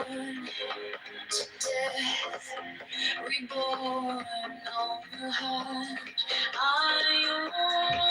born to death, reborn on the heart. I want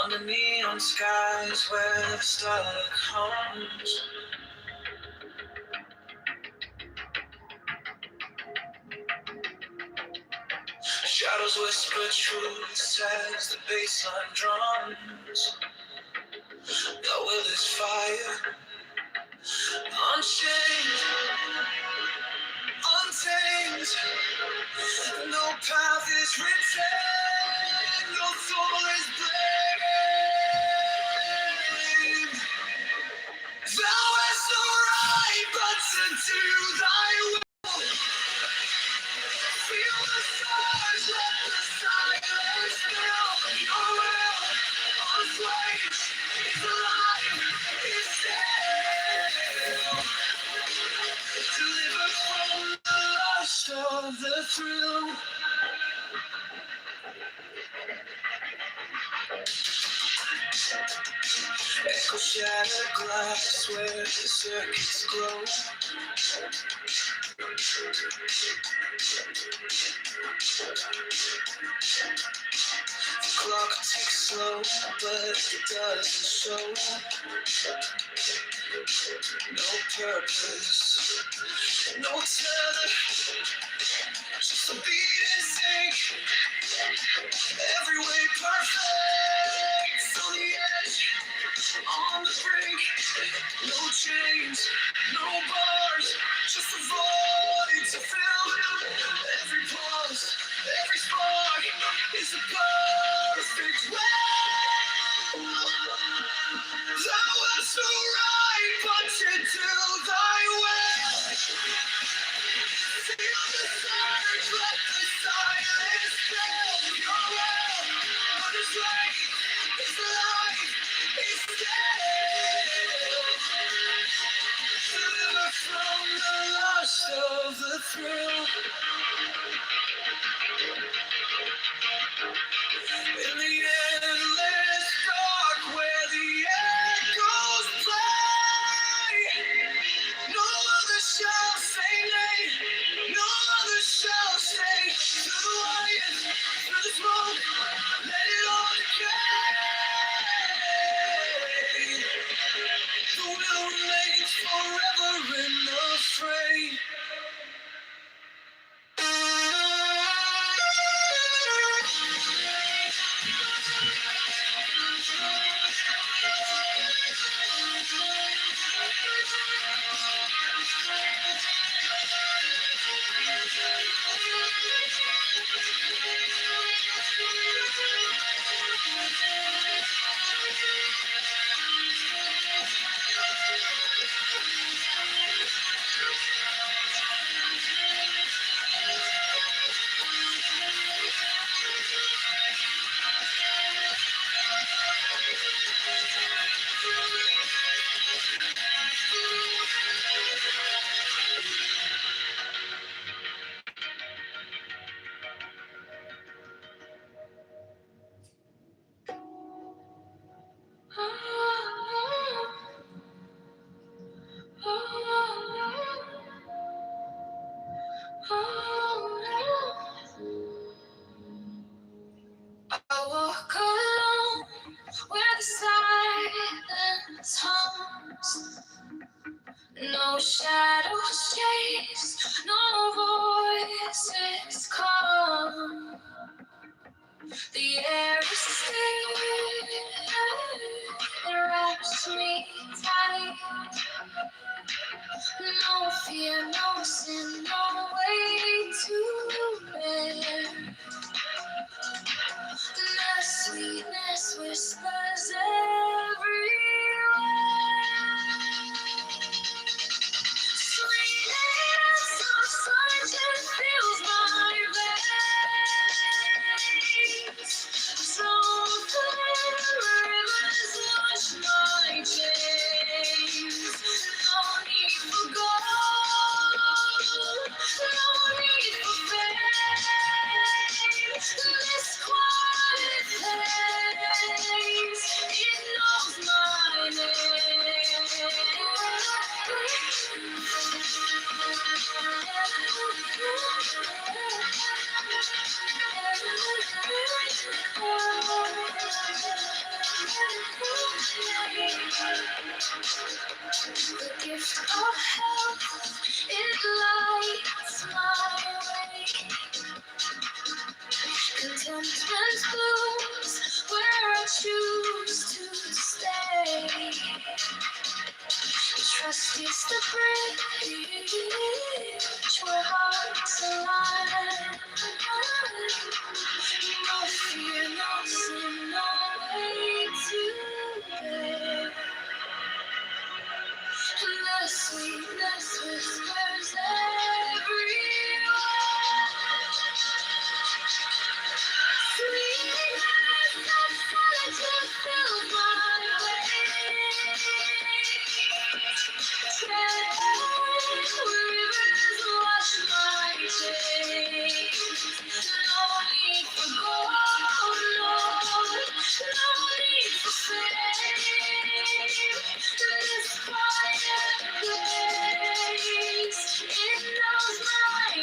under neon skies where the starlight comes. Shadows whisper truths as the bassline drums. The will is fire, unchained, untamed. No path is written, no soul is blamed. Thou hast no right but to do thy will. Feel the stars, let the silence fill your will. On flames, is alive, is still. Deliver from the lust of the thrill. Echo shattered glass where the circuits glow. The clock ticks slow, but it doesn't show. No purpose, no tether, just a beat in sync. Every way perfect, on the edge, on the brink. No chains, no bars, just a void to fill. Every pulse, every spark is a perfect will. Thou hast no right but to do thy will. Feel the surge, let the silence fill your will. What is right is life, is dead. Deliver from the lust of the thrill. In the endless dark where the echoes play, no other shall say nay, no other shall stay. Through the wires, through the smoke, let it all decay. The will remains forever in the fray. shadows chase, no voices come. The air is still, it wraps me tight. No fear, no sin, no way to bear. The sweetness whispers everywhere. Sweetness of sunshine fills my veins. Soulful rivers wash my chains. No need for gold, no need for fame. This quiet place, it knows my The gift of health, it lights my way. Contentment blooms where I choose to stay. Trust is the bridge where hearts align. No fear, no sin, no way to bear. The sweetness whispers everywhere. Sweetness of solitude fills my veins. Rivers wash my chains. No need for gold, no need for fame. This quiet place, it knows my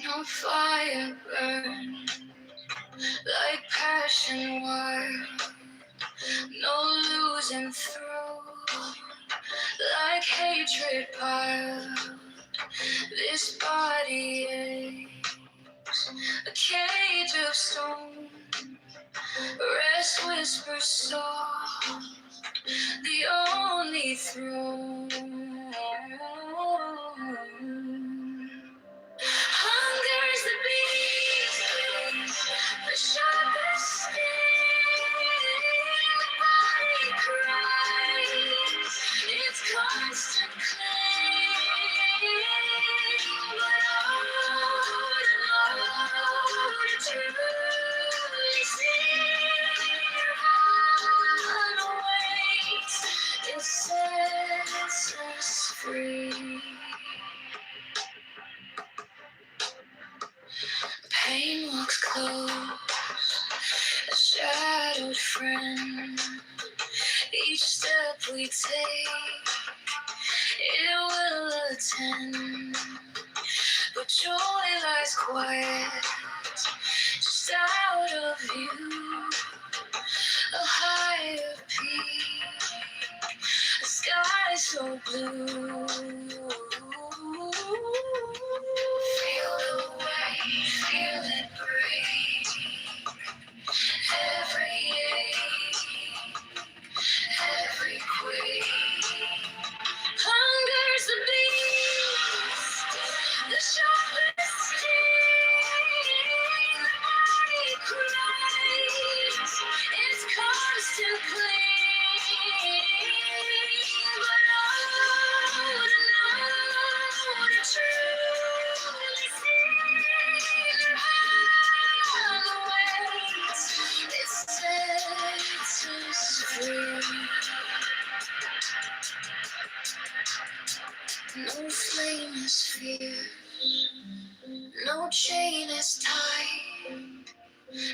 No fire burn like passion wire. No losing through like hatred piled. This body aches, a cage of stone. Rest whispers soft, the only throne. Hunger's the beast, the sharpest sting. The body cries, its constant claim. But to truly see, it sets us free. Pain walks close, a shadowed friend. Each step we take, it will attend. But joy lies quiet, just out of view. A higher peak, a sky so blue. Feel the weight, feel it breathe. Every ache, The sharpest sting, the body cries. It's constant cling, but oh, to know, to truly see the ways it sets us free. No flame is fear, no chain is tight.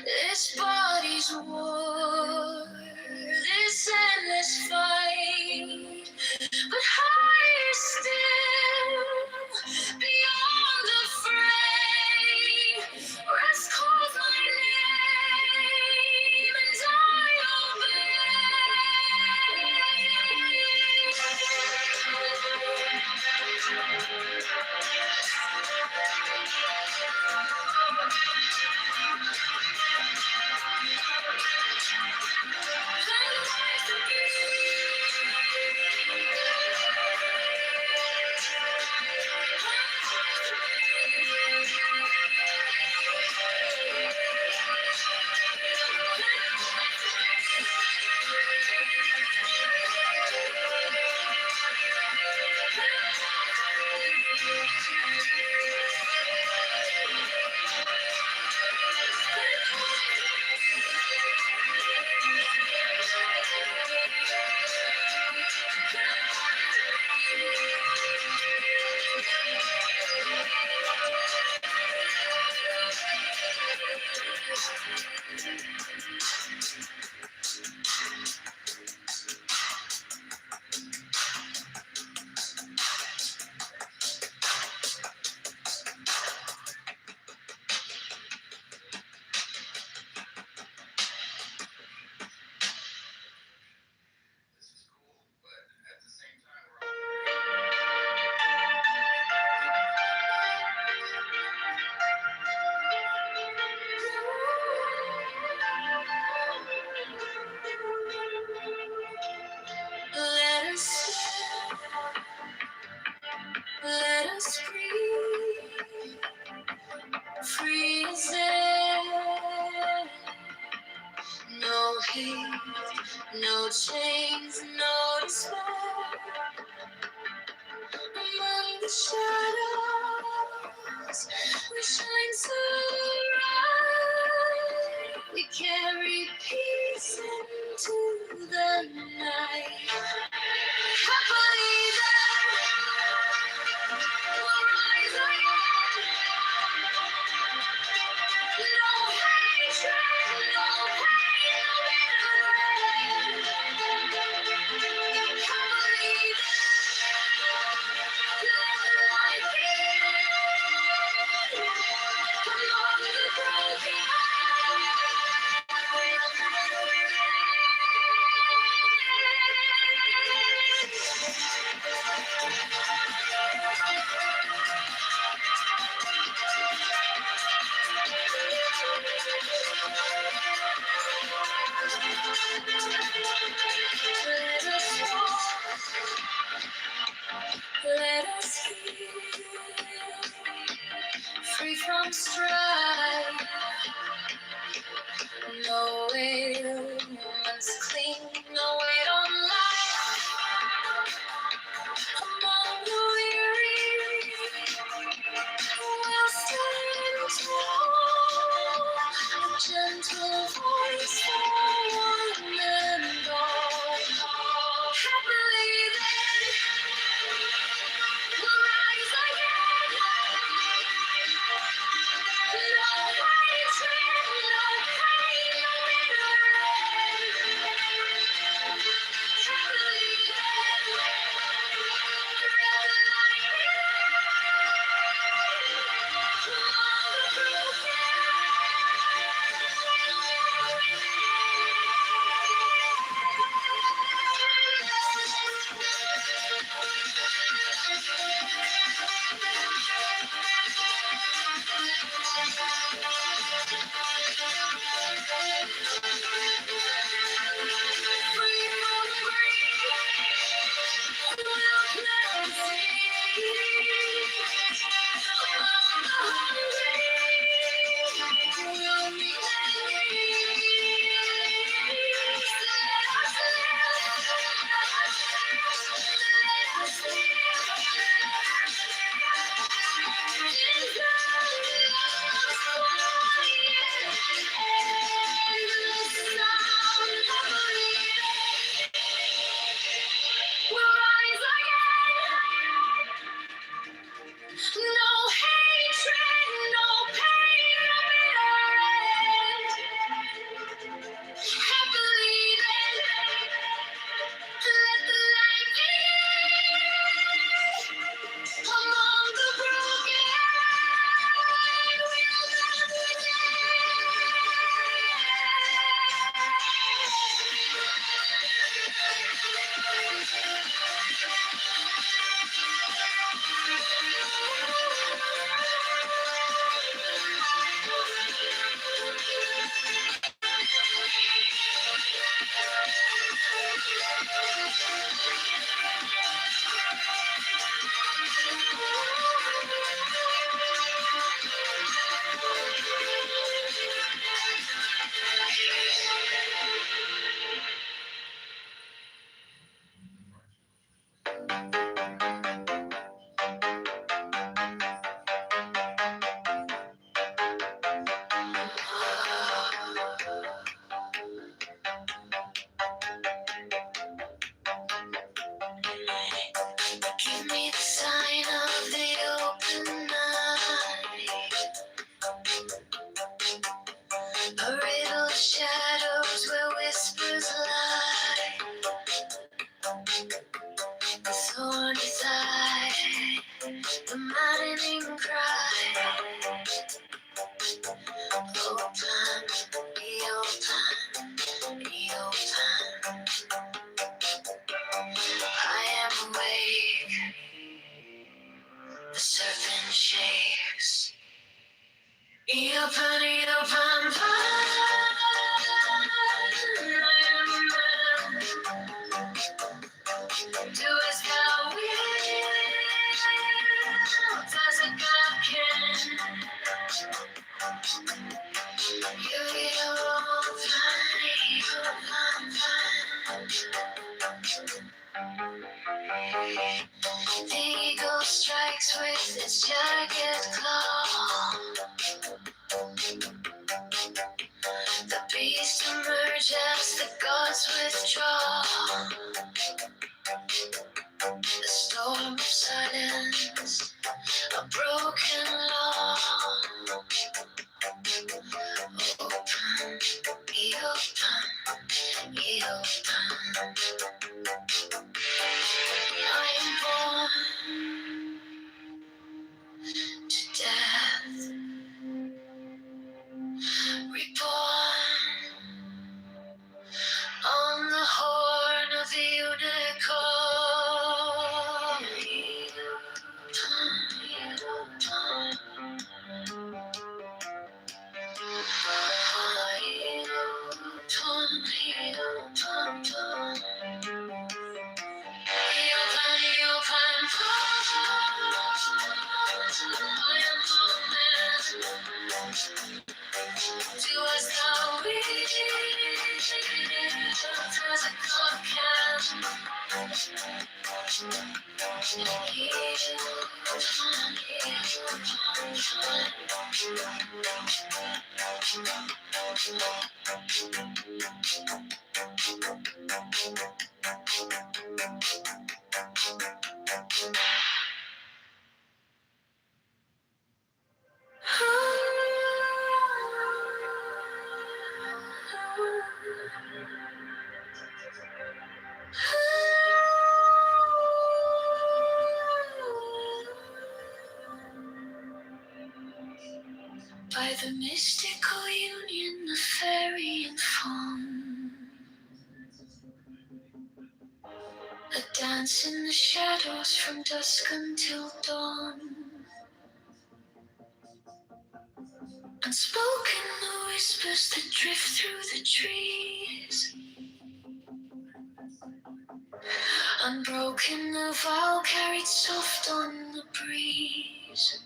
This body's war, this endless fight. But higher still, beyond the fray, rest calls my name, and I let us stand, let us breathe, free as air. No hate, no chains, no despair. Among the shadows, we shine so bright. We carry peace into the night. Happily there, we'll rise again. No hatred, no pain, no bitter end. Happily there, let the light begin. Among the broken. Let us walk, let us heal, free from strife. No ailments cling, no weight on life. Among the weary, we'll stand tall. A gentle voice for one and all. Happily then, we'll rise again. No hatred, no pain, no bitter end. Happily then, let the light begin. Among the broken. maddening cry. Open, be open, be open. I am awake, the serpent shakes. Be open, I am a man. Do as thou wilt, as a God can. The eagle strikes with its jagged claw. The beast emerges as the gods withdraw. The storm of silence, a broken law. Open, be open, be open. I am born to death, reborn on the horn of the unicorn. Do as thou wilt, as a God by the mystical union of fairy and fawn, a dance in the shadows from dusk until dawn. Unspoken the whispers that drift through the trees. Unbroken the vow carried soft on the breeze.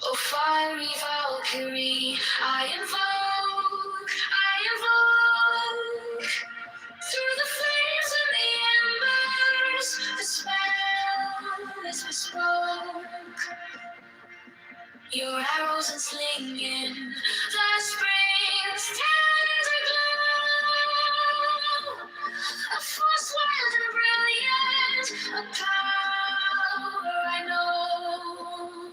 Oh, fiery Valkyrie, I invoke, through the flames and the embers, the spell is bespoke. Your arrows and slinging, the spring's tender glow. A force wild and brilliant, a power I know.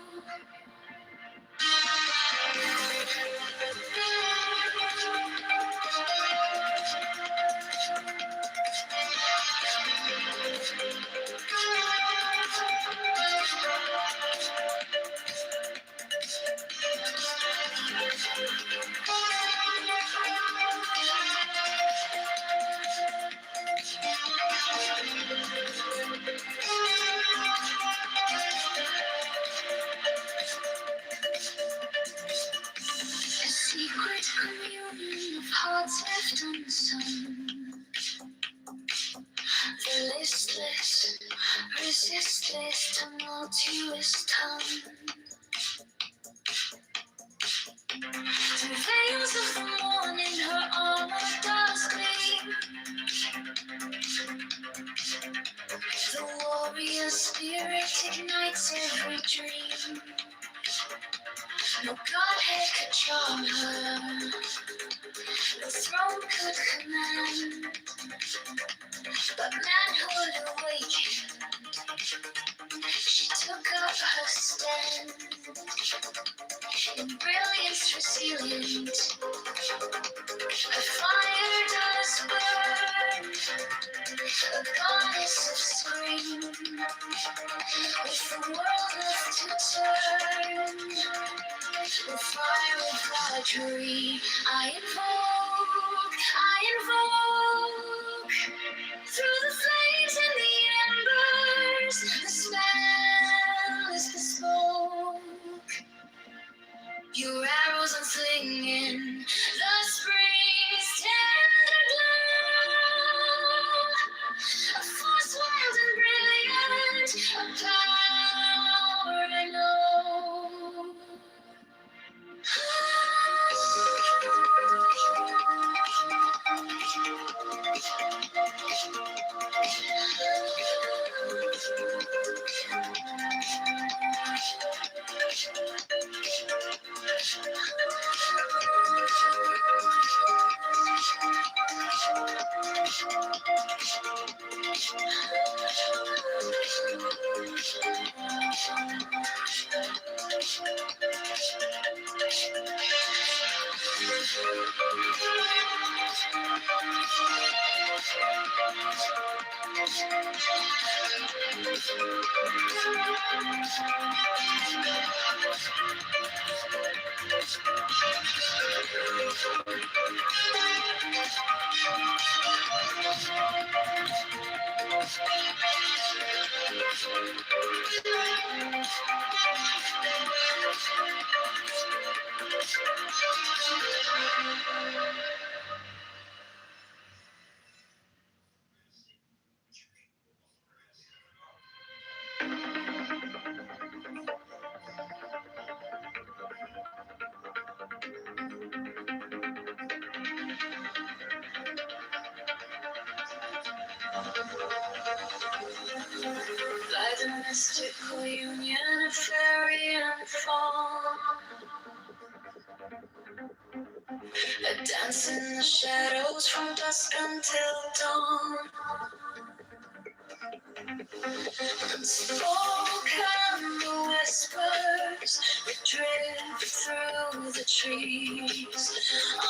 A secret communion of hearts left unsunned. The listless, resistless, tumultuous tongue. The veils of the morning, her armor does gleam. The warrior spirit ignites every dream. No godhead could charm her, no throne could command, but manhood awakened, she took up her stand. In brilliance resilient, her fire does burn, a goddess of spring, with the world left to turn, with fire, with Valkyrie, I invoke, through the flames and the embers, the smell is bespoke. Your arrows unslinging, the spring's tender glow. A force wild and brilliant, a power I know. By the mystical union of fairy and fawn, I dance in the shadows from dusk until dawn. Unspoken whispers that drift through the trees,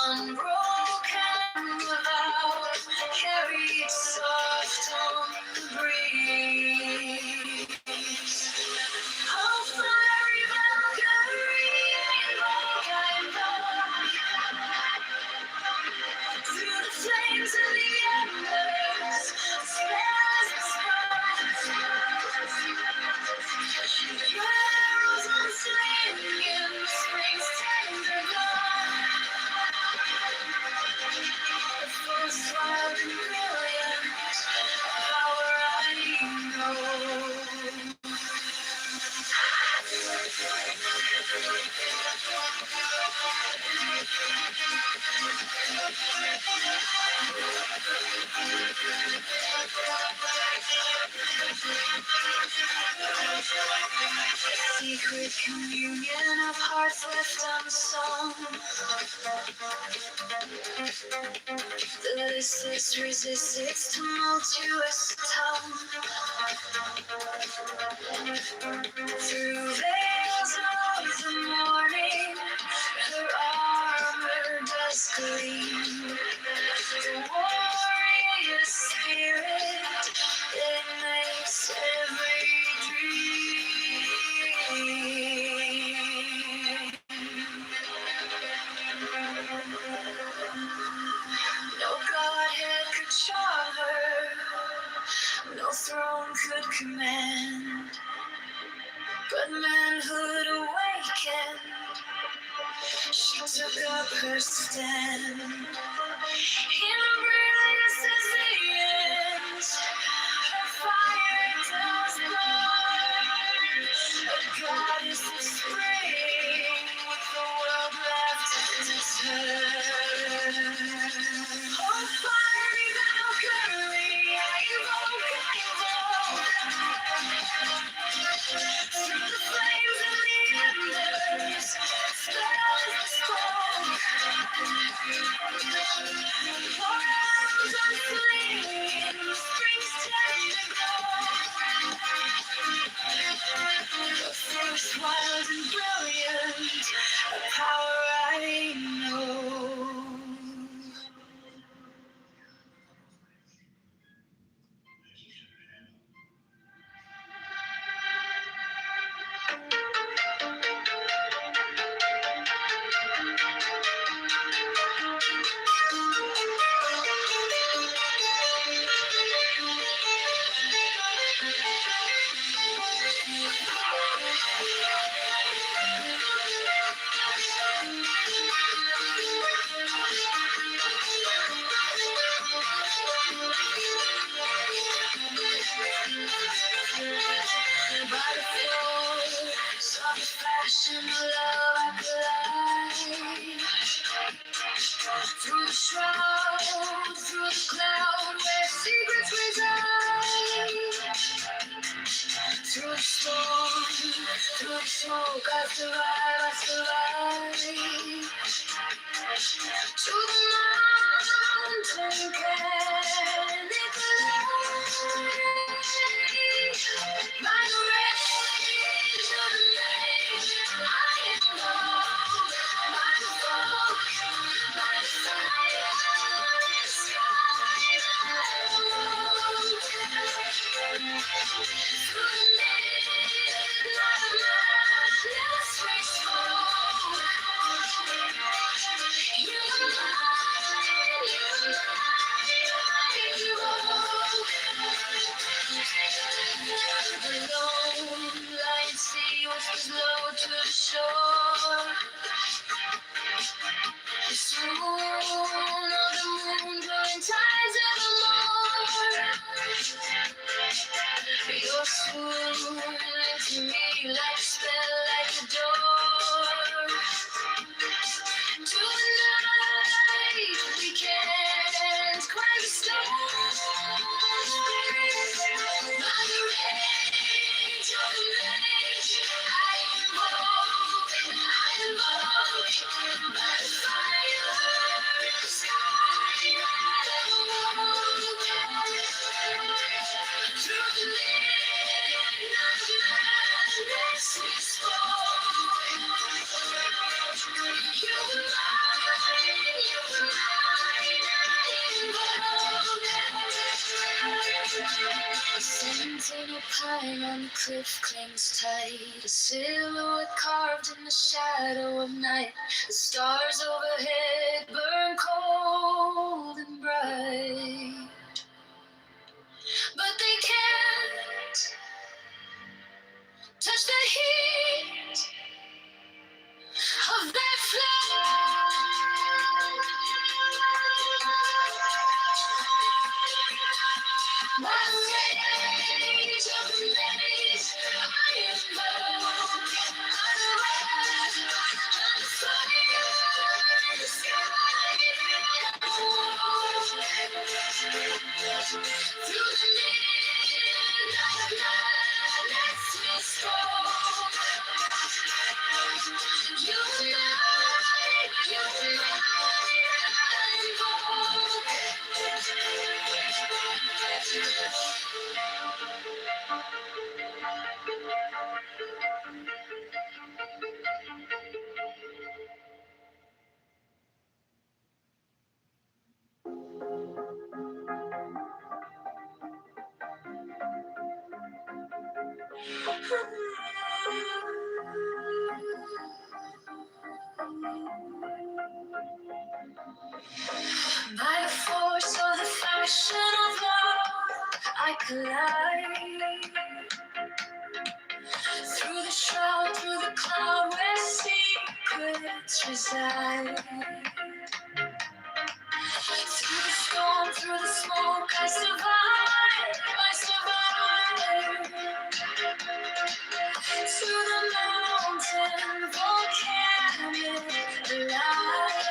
unbroken vows carried soft on the breeze. Oh, fiery Valkyrie, I invoke, through the flames and the embers, spells and sparks. Your arrows unslinging, spring's tender glow. The force wild and brilliant, power I know. Secret communion of hearts left unsung. The listless resist its tumultuous tongue. Through veils of the morning, her armor does gleam. The warrior spirit ignites every dream. No godhead could charm her, no throne could command, but manhood awakened, she took up her stand. In brilliance as the end, her fire does burn, a goddess of spring, with the world left to turn. Oh, fiery Valkyrie, I invoke, through the flames and the embers, spells and spoke. Your arms unflaming, spring's tender glow. The force wild and brilliant, a power I know. passion of love I collide. Through the shroud, through the cloud, where secrets reside. Through the storm, through the smoke, I survive. To the mountain can it fly? By the range of the lake, I am known. By the fog, by the fire, the sky, through the midnight of madness we spoke. You the lone lion sea whispers low to the shore. The swoon of the moon blowing tides evermore. Your swoon into me like a spell, like a door. To the night we can't quite the storm. By the rage of the rage, I invoke. By the fire in the sky, I awoke. Through the midnight madness we spoke. You were mine, Sentinel pine on the cliff clings tight, a silhouette carved in the shadow of night. The stars overhead burn cold and bright, but they can't touch the heat of that flame. By the rage of the maze, I am born. I'm the fire in the sky. Through the midnight of madness we spoke. You and by the force of the fashion of love, I collide. Through the shroud, through the cloud, where secrets reside. Through the storm, through the smoke, I survive. To the mountain, volcanic alive.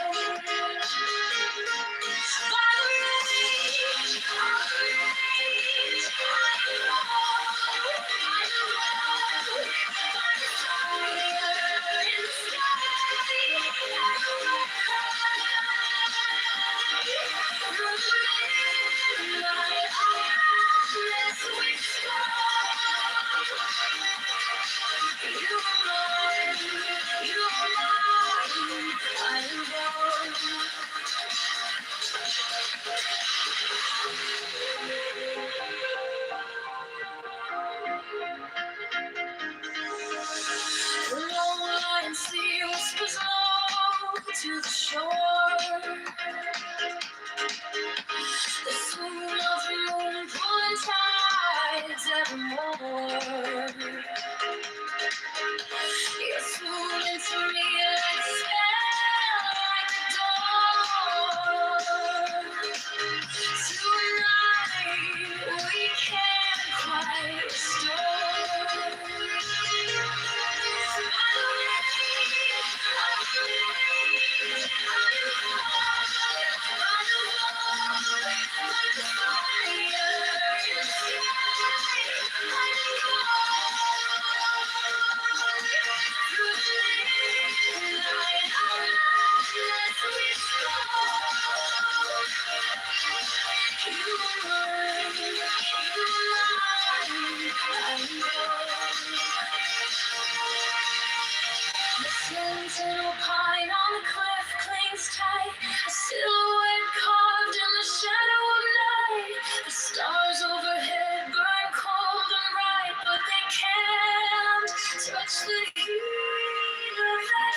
By the rage of the rage, I roll. By the fire in the sky, through the midnight madness we spoke. You are mine, I am born. The long line sea whispers low to the shore. The swoon of the moon pulling tides evermore. You're swoon into me like a spell, like a door. Tonight we can't quite restore. Sentinel pine on the cliff clings tight, a silhouette carved in the shadow of night. The stars overhead burn cold and bright, but they can't touch the heat of that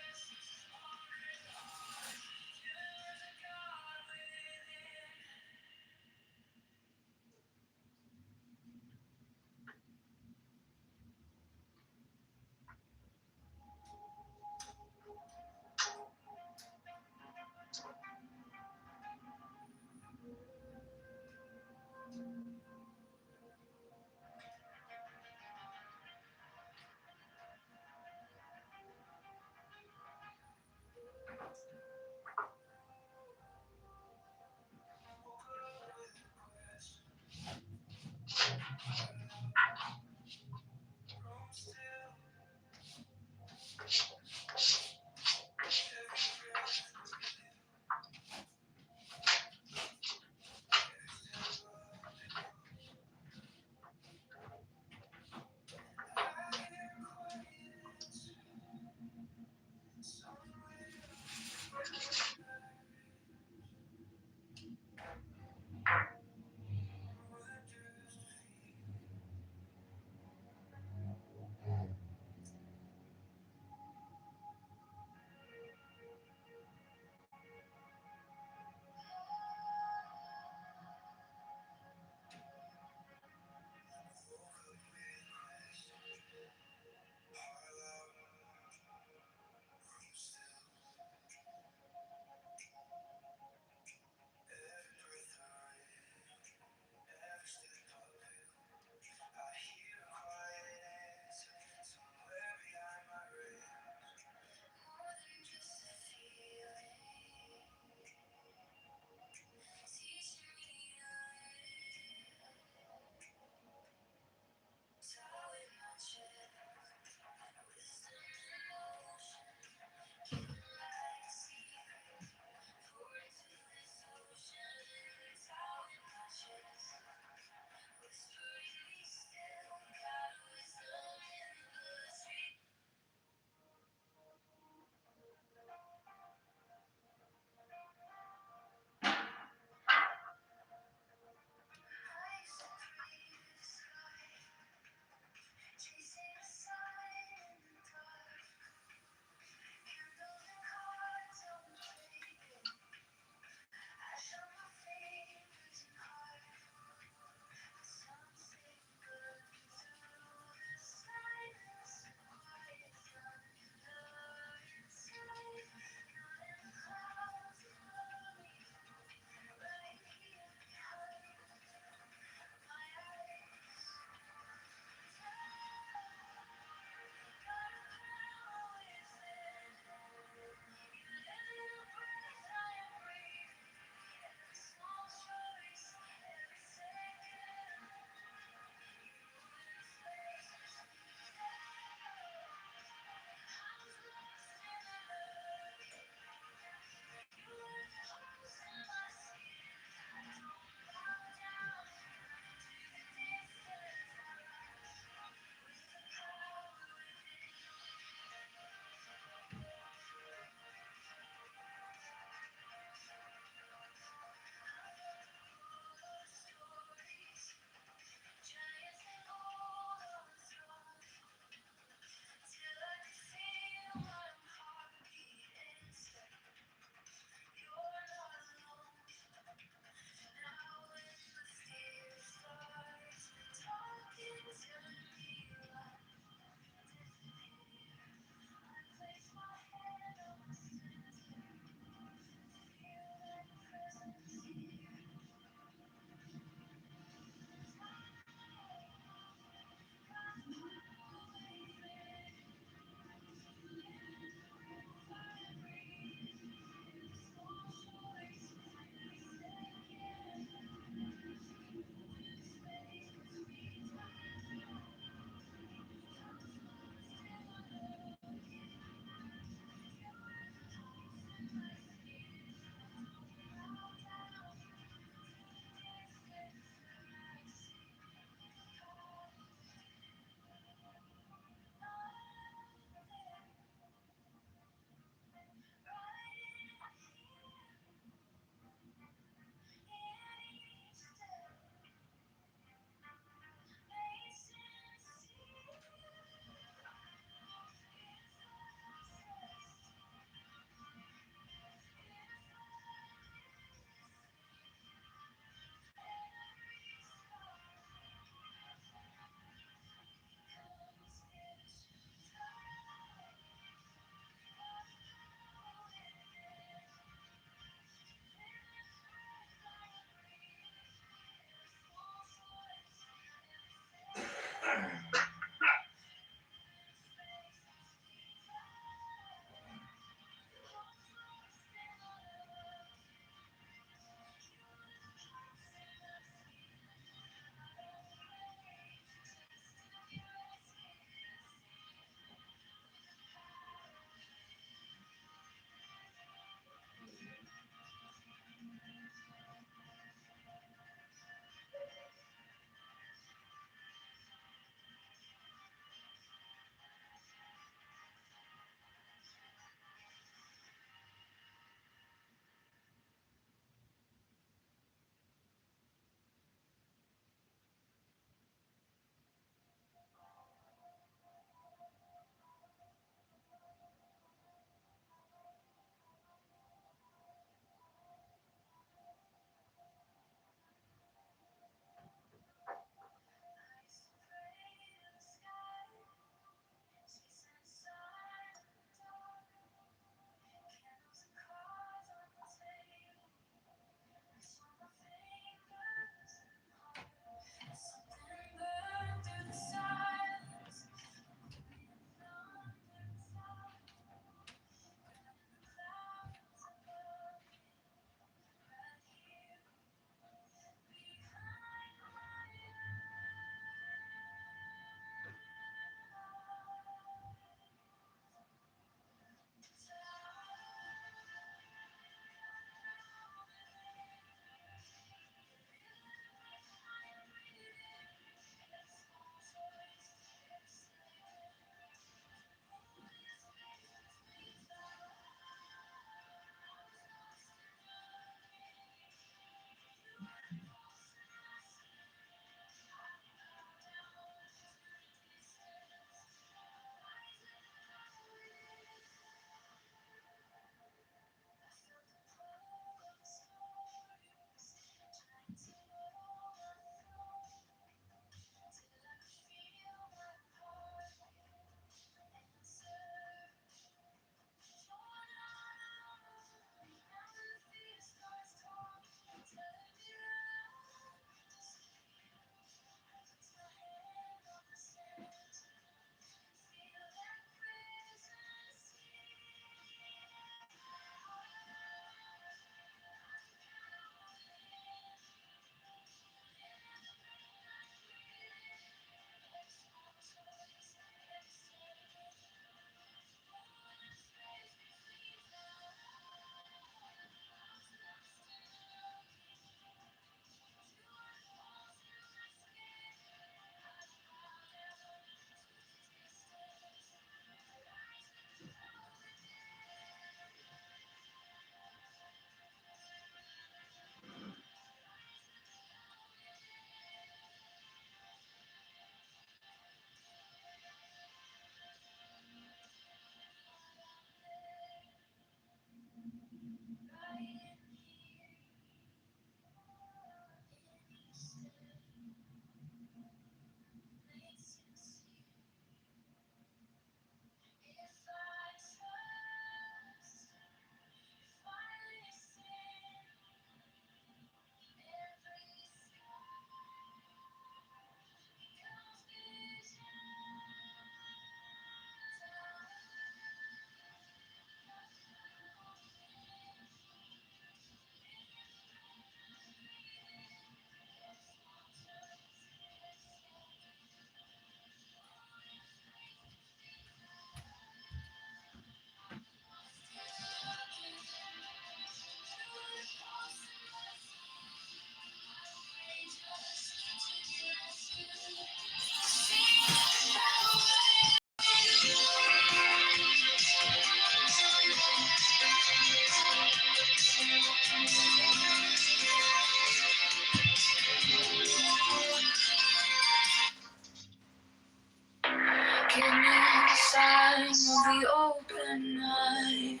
Give me the sign of the open night,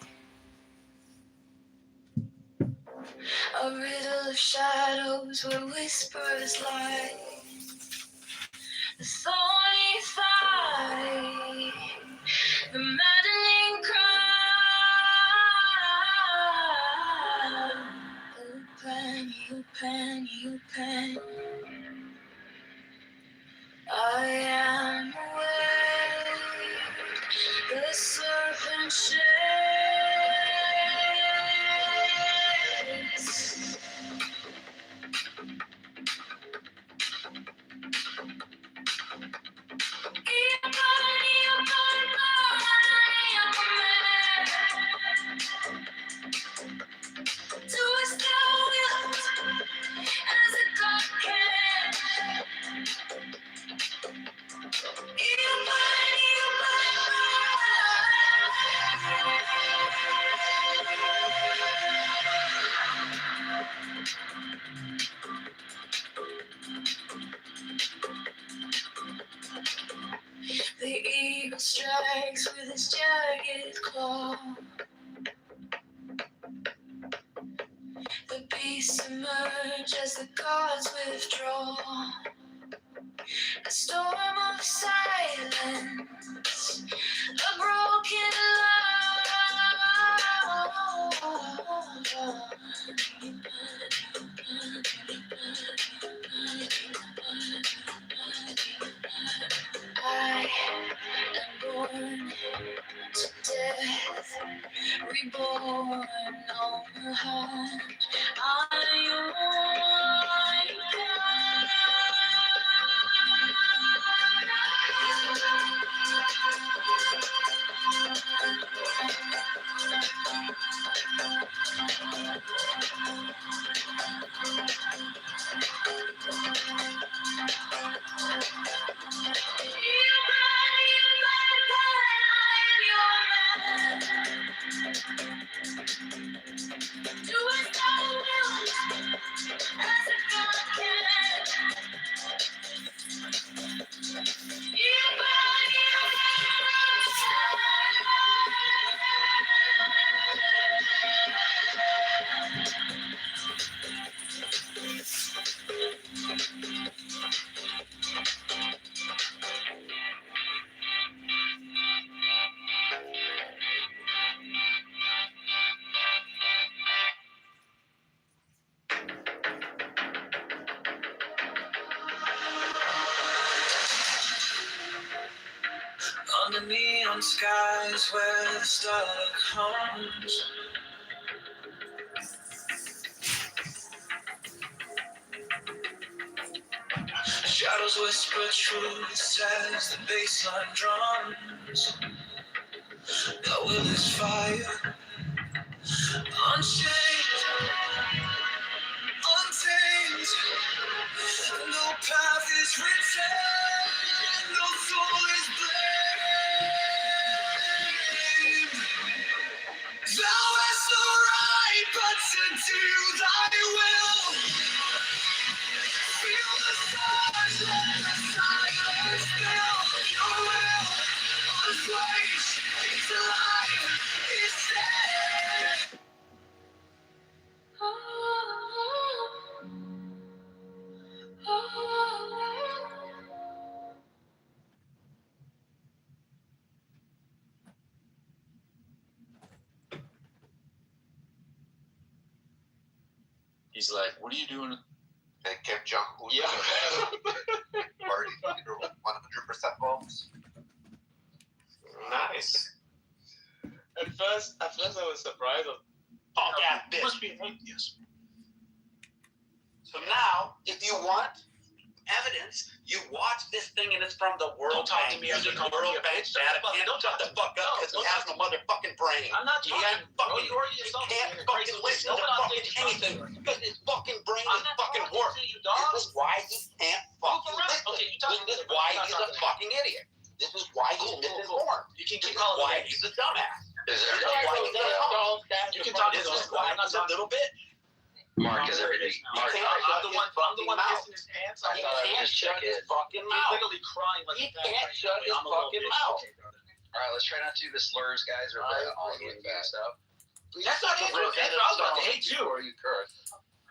a riddle of shadows where whispers lie. The thorny thigh, the maddening cry. Open, open. I am awake. The serpent shakes. The eagle strikes with his jagged claw. The beasts emerge as the gods withdraw. A storm of silence, a broken love. I am born to death, reborn on the hunt. I am on the neon skies where the starlight comes. Shadows whisper truths as the bassline drums. The will is fire, unchained, untamed. No path is written, no soul is blamed. Thou hast no right but to do thy will. Feel the stars, let the silence fill your will. Unflinch, it's alive, it's dead. He's like, what are you doing? They kept Jong-un. Yeah. Party leader with 100% votes. Nice. At first I was surprised. Oh, yeah, bitch. Must be an atheist. So now, if you want evidence, you watch this thing and it's from the World Don't talk Bank. to me as a World Bank data. Don't shut the fuck up because he has no motherfucking brain. I'm not He talking. fucking, You already he insulted can't me. fucking listen to fucking anything because his fucking brain is fucking work. This is why he can't fucking listen. Okay, This is why he's a fucking idiot. This is why he's misinformed. You can This keep is calling why me. he's a dumbass. Is This is there? why he's a dumb. You can talk to This those. is why he's a little bit. Mark, is everything? Mark, I'm the one kissing his pants. He can't shut his fucking He's mouth. literally crying like He a can't shut his fucking mouth. All right, let's try not to do the slurs, guys, or the all Indian stuff. That's not the real I was about to hate you. Or you curse.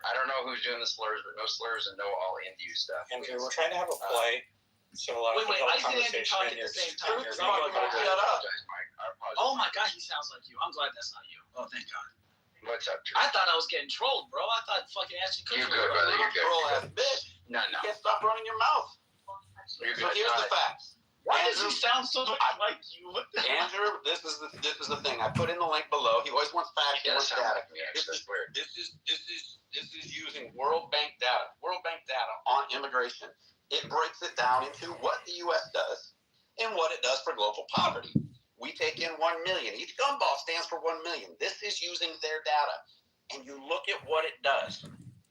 I don't know who's doing the slurs, but no slurs and no all Indian stuff. Andrew, we're trying to have a play. So Wait, I see Andy talking at the same time. Shut up. Oh my god, he sounds like you. I'm glad that's not you. Oh, thank God. What's up, Drew? I thought I was getting trolled, bro. I thought fucking Ashton Kutcher. You're good, brother. You're good. Troll ass bitch. No. You can't stop running your mouth. You're So good. here's the facts. Why does he sound so much like you? What the hell? Andrew, this is the thing. I put in the link below. He always wants facts. He Yeah, wants sound data. like me, actually. That's weird. This is using World Bank data. World Bank data on immigration. It breaks it down into what the U.S. does and what it does for global poverty. We take in 1 million. Each gumball stands for 1 million. This is using their data. And you look at what it does.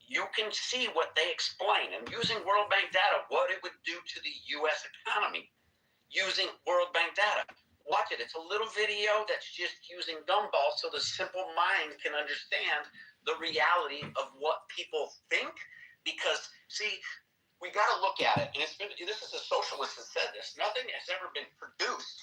You can see what they explain. And using World Bank data, what it would do to the U.S. economy using World Bank data. Watch it. It's a little video that's just using gumballs so the simple mind can understand the reality of what people think. Because, see, we got to look at it. And this is a socialist that said this. Nothing has ever been produced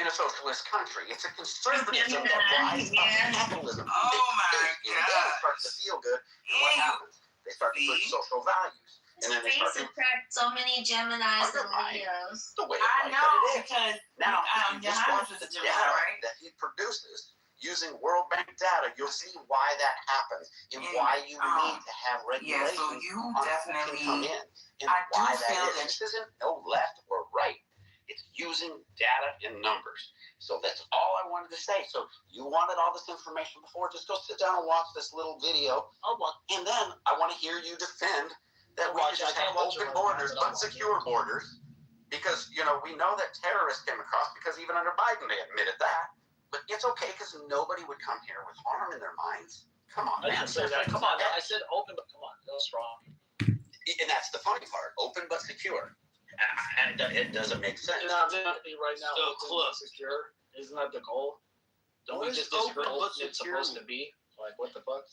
in a socialist country. It's a conservatism that rise of capitalism. Oh my It starts to feel good. And what happens? They start to put social values. And then they start to attract so many Geminis and undermine Leos. the way I life know, that it is. because Now, if you just watch Johannes the is a Gemini, data right? that he produces using World Bank data, you'll see why that happens and why you need to have Yeah, regulations so you on who can come definitely, in and I do why that feel is. that- This isn't no left or right. It's using data and numbers. So that's all I wanted to say. So you wanted all this information before, just go sit down and watch this little video. And then I want to hear you defend that we should just have open borders, but secure borders. Because, we know that terrorists came across because even under Biden, they admitted that. But it's okay because nobody would come here with harm in their minds. Come on, I man. didn't say that. Come on, I said open, but come on, that was wrong. And that's the funny part. Open but secure. And it doesn't make sense. No, definitely right now. So open close. and secure. Isn't that the goal? Don't What we is just disagree open on but what it's secure supposed to be? Like, what the fuck?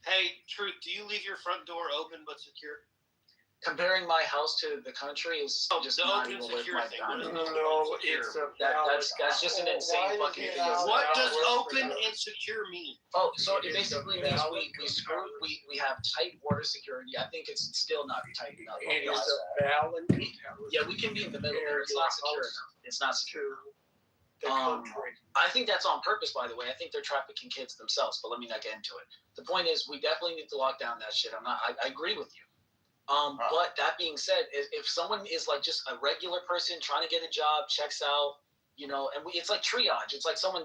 Hey, Truth, do you leave your front door open but secure? Comparing my house to the country is just the not open even worth secure my thing. time. No, it's a That's just an insane fucking thing. What does open and secure mean? Oh, so it basically means we have tight border security. I think it's still not tight enough. It is a balance. Yeah, we can be in the middle, but it's not secure enough. It's not secure. The country. I think that's on purpose, by the way. I think they're trafficking kids themselves, but let me not get into it. The point is, we definitely need to lock down that shit. I agree with you. But that being said, if someone is like just a regular person trying to get a job, checks out, and it's like triage. It's like someone,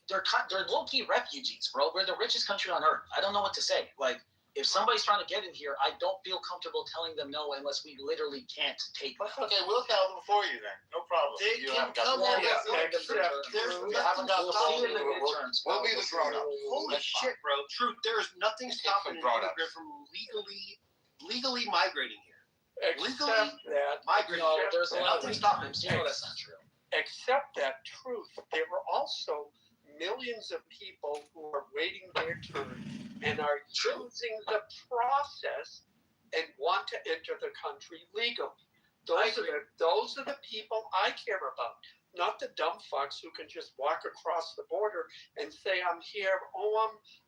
they're low-key refugees, bro. We're the richest country on earth. I don't know what to say. Like, if somebody's trying to get in here, I don't feel comfortable telling them no unless we literally can't take them. Okay, we'll tell them for you then. No problem. They You can haven't got come the in yet. there's We haven't got We'll the see in the midterms. We'll be the grown-ups. Holy That's fine. shit, bro. Truth, there is nothing stopping an grown-ups. immigrant from legally migrating here. Except that, Migrating No, here. there's a lot of Nothing stopping them. that's not true. except that truth, there were also millions of people who are waiting their turn and are choosing the process and want to enter the country legally. Those are the people I care about, not the dumb fucks who can just walk across the border and say, "I'm here.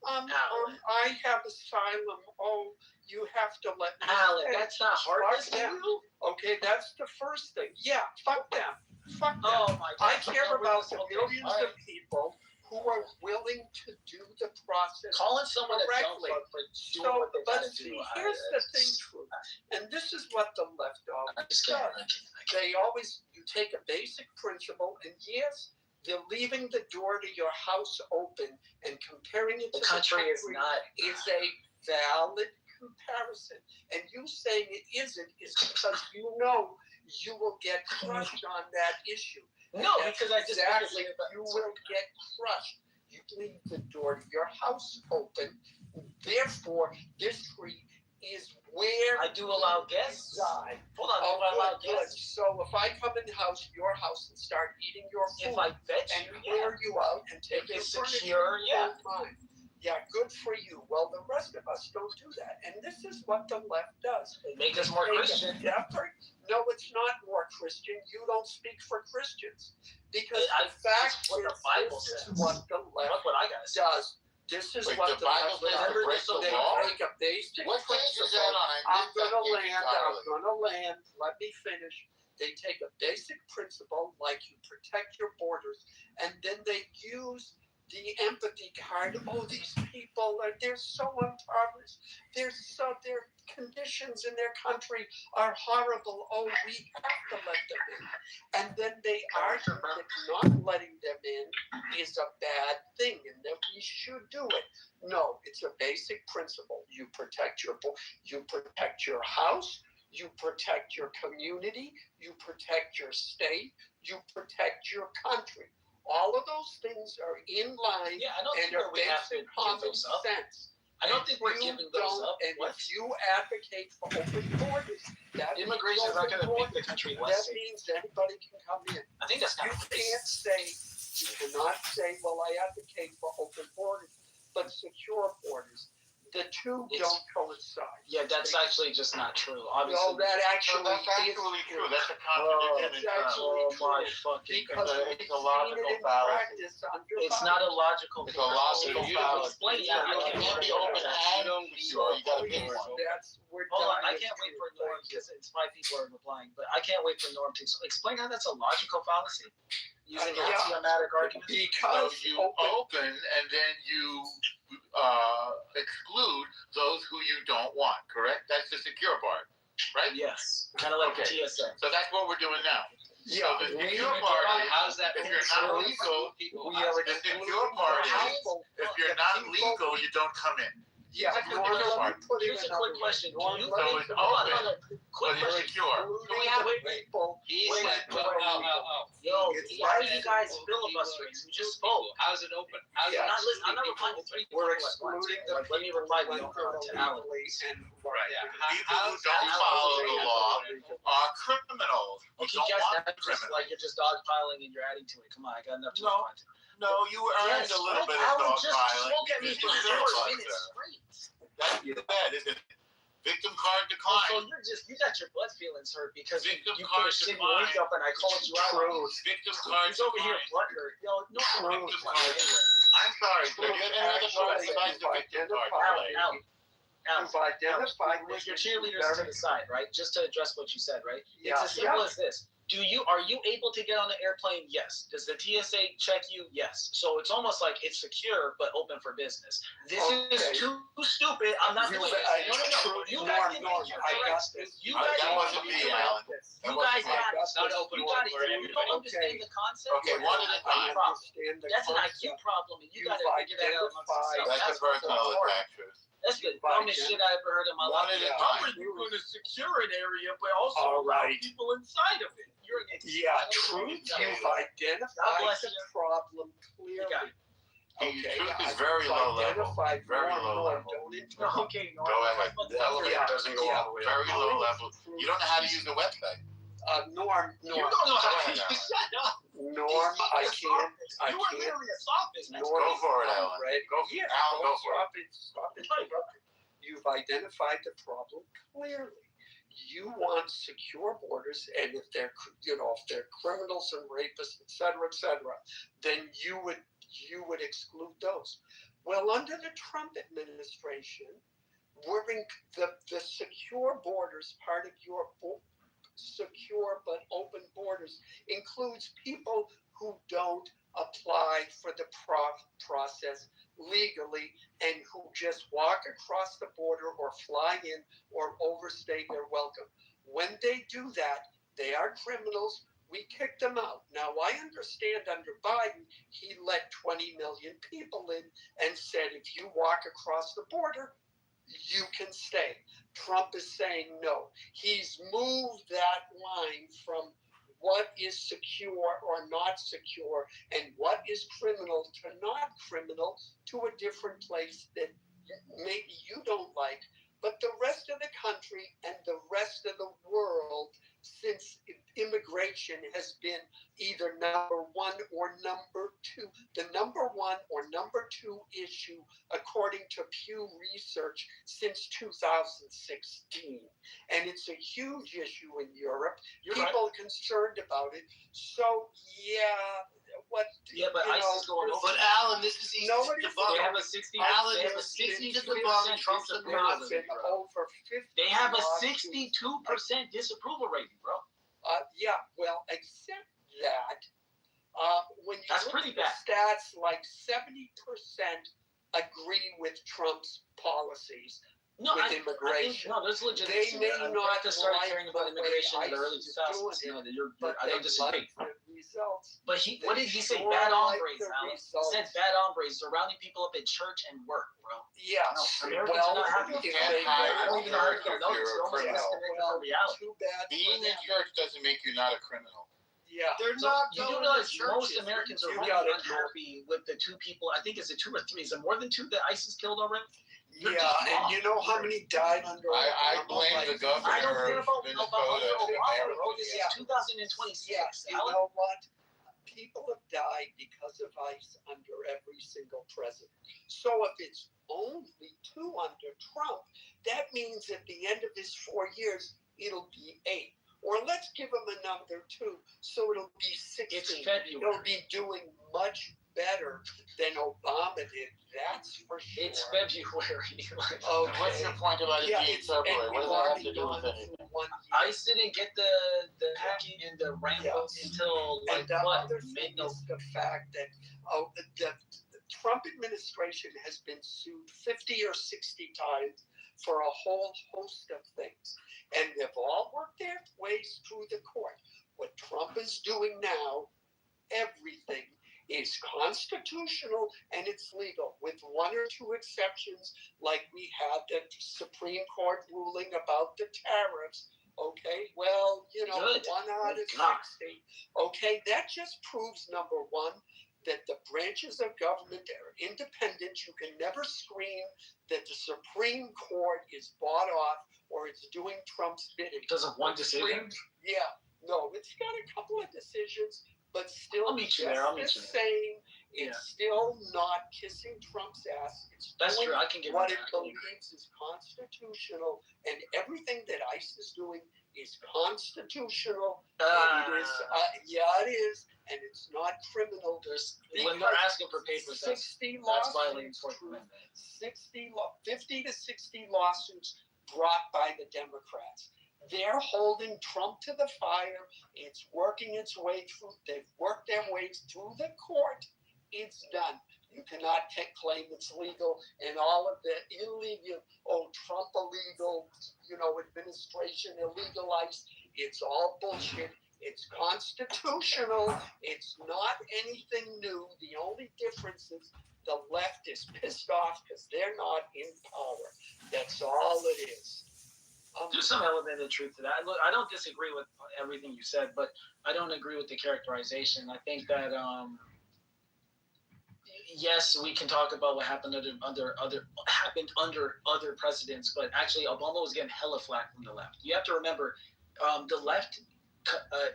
I have asylum. Oh, you have to let me Alec, stay." that's not hard Fuck to them. do. Okay, that's the first thing. Yeah, fuck them. Fuck them. Oh my god. I care about the millions of people who are willing to do the process. Calling someone a dumb correctly. fuck for doing So, what they but gotta see, do. here's the thing, Truth, and this is what the left I always just can't. does. They always, you take a basic principle, and yes, they're leaving the door to your house open and comparing it The to country is not. is a valid comparison. And you saying it isn't is because you know you will get crushed on that issue. No, because I just exactly you will get crushed. You leave the door to your house open. Therefore, this tree is where I do allow guests. reside. Hold on, Oh, do I allow good, good. guests? So if I come in your house and start eating your If food I fetch and you, clear you out and take If your it's furniture, secure, yeah. fine. Yeah, good for you. Well, the rest of us don't do that, and this is what the left does. They make us more Take Christian. an effort. No, it's not more Christian. You don't speak for Christians because I- the fact it's what the is, Bible this says. is what the Look left what I gotta say. does. This is Wait, what the Bible left says to does. break the They law? take a basic What page is principle. that on? I I'm missed that gonna page land. entirely. Let me finish. They take a basic principle, like you protect your borders, and then they use the empathy card. Oh, these people they're so impoverished. Their conditions in their country are horrible. Oh, we have to let them in. And then they argue that not letting them in is a bad thing and that we should do it. No, it's a basic principle. You protect your house, you protect your community, you protect your state, you protect your country. All of those things are in line Yeah, I don't and think are that we have to basic give common those up. sense. I don't think we're You giving those don't- up. And What? if you advocate for open borders, that Immigration is not going to make the country less that safe. means anybody can come in. I think that's You kind of cannot say, well, I advocate for open borders, but secure borders. The two It's- don't coincide. Yeah, that's actually just not true. No, Obviously. that So actually that's is actually true. true. That's a It's contradiction in terms. actually Oh my true. fucking Because god. we've It's a seen logical it in fallacy. practice under It's Biden. not a logical. It's a logical You fallacy. explain that. I You can't can't wait be for open that. and secure. You gotta pick one. We're Hold on, done I with can't wait truth. for Norm Thank you. because it's my people are replying, but I can't wait for Norm to explain how that's a logical fallacy using Yeah. axiomatic arguments. So Because you open and then you exclude those who you don't want, correct? That's the secure part, right? Yes, kind of like Okay. TSA. So that's what we're doing now. Yeah, So the we secure are part done. is, How's that? if you're not legal, the secure part is, if you're not legal, you don't come in. Yeah, Here's a Norm, quick let me question. put it Here's a another quick way. question. Do Norm, you let So me it's put it open, another way. but Quick it's question. secure. Excluding we have- people. He Wait, said, wait, wait. Yo, It's why are like- you guys filibustering? You just spoke. How's it open? How's Yeah. I'm it not listening. I'm not replying to three people We're at once. excluding the Like, let me people reply who to you enter on Alan. illegally and Right. Yeah. People who don't How's- follow the law are criminals. You Okay, don't guys, want that's just criminals. like you're just dogpiling and you're adding to it. Come on, I got enough to No. reply to. No, you earned a little bit of Alan just dogpiling. spoke at me You for deserve 4 one, minutes sir. straight. That's too bad, isn't it? Victim card So declined. you got your butt feelings hurt because Victim you put card a shitty declined. link up and I called you out. Truth. Victim card He's over here declined. butt hurt. Yo, no, Victim anyway. card. I'm sorry, sir. You had another card besides the victim card. Alan, Alan, You've identified with your this cheerleaders to the side, right? Just to address what you said, right? Yeah. It's as simple as this. Are you able to get on the airplane? Yes. Does the TSA check you? Yes. So it's almost like it's secure but open for business. This Okay. is too stupid. I'm not doing it. No. You guys can make your I got correct. this. You That guys wasn't me, Alan. You guys got it. It's not open You got it. for You everybody. don't understand the concept. Okay, one at a I time. understand the That's an concept. IQ problem, and you You've got to figure that out amongst identified- yourself. That's a personal attack, Truth. That's the You've dumbest identified- shit I ever heard in my One life. at a Yeah. time. You're going to secure an area, but also All right. people inside of it. You're an idiot. Yeah, truth. You've identified bless the you. problem You got clearly. Truth is I've very low level. identified Very more, low more. level. Don't interrupt. Okay, no. Go ahead. The The elevator doesn't go all the way Very low level. You don't know how to use the website. Norm, You don't know how Go to ahead, Alan. shut up. Norm, I can't. You were literally a sophist. Norm, Go for it, I'm Alan. ready. Go- Yeah, Alan, go for it. Stop interrupting. You've identified the problem clearly. You want secure borders, and if they're, if they're criminals and rapists, et cetera, then you would exclude those. Well, under the Trump administration, we're in the secure borders part of your secure but open borders includes people who don't apply for the process legally and who just walk across the border or fly in or overstay their welcome. When they do that, they are criminals. We kick them out. Now, I understand under Biden, he let 20 million people in and said, if you walk across the border, you can stay. Trump is saying no. He's moved that line from what is secure or not secure and what is criminal to not criminal to a different place that maybe you don't like. But the rest of the country and the rest of the world, since immigration has been either number one or number two, the number one or number two issue, according to Pew Research, since 2016. And it's a huge issue in Europe. People are concerned about it. So, yeah. But ISIS going over. But Alan, this is easy Nobody to said- debunk. They have a 60. Alan, They have a it's easy to 62% debunk Trump's disapproval opinion. rating, bro. Over 50. They have a lawsuits. 62% disapproval rating, bro. Yeah, well, except that when you That's look pretty at the bad. stats, like 70% agree with Trump's policies No, with I think immigration. there's legitimate. They may not to start like caring about the way immigration in the early ICE is 2000s. doing No, it, you're, but I they don't disagree. like the results. But what did he say? Sure Bad like hombres, the Alan. He results. said bad hombres surrounding people up at church and work, bro. Yes. No, Americans well, are not happy. if You they can't hide I don't go even know how to If get noticed. you're You're a almost criminal. disconnected from reality. too bad Being for in them. church doesn't make you not a criminal. Yeah. They're So not you going do to realize churches. most Americans are You really got it. unhappy with the two people. I think is it 2 or 3? Is it more than 2 that ISIS killed already? You're Yeah, just and wrong. you know how many died under I Obama? blame Like, the governor I don't care of about Minnesota Obama, and bro. This Yeah. is 2026. Yes, you Alan. know what? People have died because of ICE under every single president. So if it's only 2 under Trump, that means at the end of his 4 years, it'll be 8. Or let's give him another 2, so it'll be 16. It's He'll February. be doing much better than Obama did. That's for sure. It's February. Like, Okay. What's your point about it being it's- February? and What does we've that have already to do with gone anything? through 1 year. ICE didn't get the hacking and the Rambo Yes. until like And the what? other thing Mid-November. is the fact that the Trump administration has been sued 50 or 60 times for a whole host of things. And they've all worked their ways through the court. What Trump is doing now, everything is constitutional and it's legal, with 1 or 2 exceptions, like we had the Supreme Court ruling about the tariffs. Okay, well, you know, Good. 1 out of Good God. 60. Okay, that just proves, number one, that the branches of government are independent. You can never scream that the Supreme Court is bought off or it's doing Trump's bidding. Because of one decision? Yeah, no, it's got a couple of decisions, but still I'll meet you just there, I'll the meet you there. same. It's still not kissing Trump's ass. It's That's doing true. I can give what you it that. believes is constitutional, and everything that ICE is doing is constitutional. And it is, yeah, it is, and it's not criminal. When they're asking for papers, that's 60 violating lawsuits, 4th Amendment. 50 to 60 lawsuits brought by the Democrats. They're holding Trump to the fire. It's working its way through. They've worked their way through the court. It's done. You cannot claim it's legal, and all of the illegal, Trump illegal, administration illegalized. It's all bullshit. It's constitutional. It's not anything new. The only difference is the left is pissed off because they're not in power. That's all it is. There's some element of truth to that. Look, I don't disagree with everything you said, but I don't agree with the characterization. I think that yes, we can talk about what happened under other presidents, but actually Obama was getting hella flack from the left. You have to remember, the left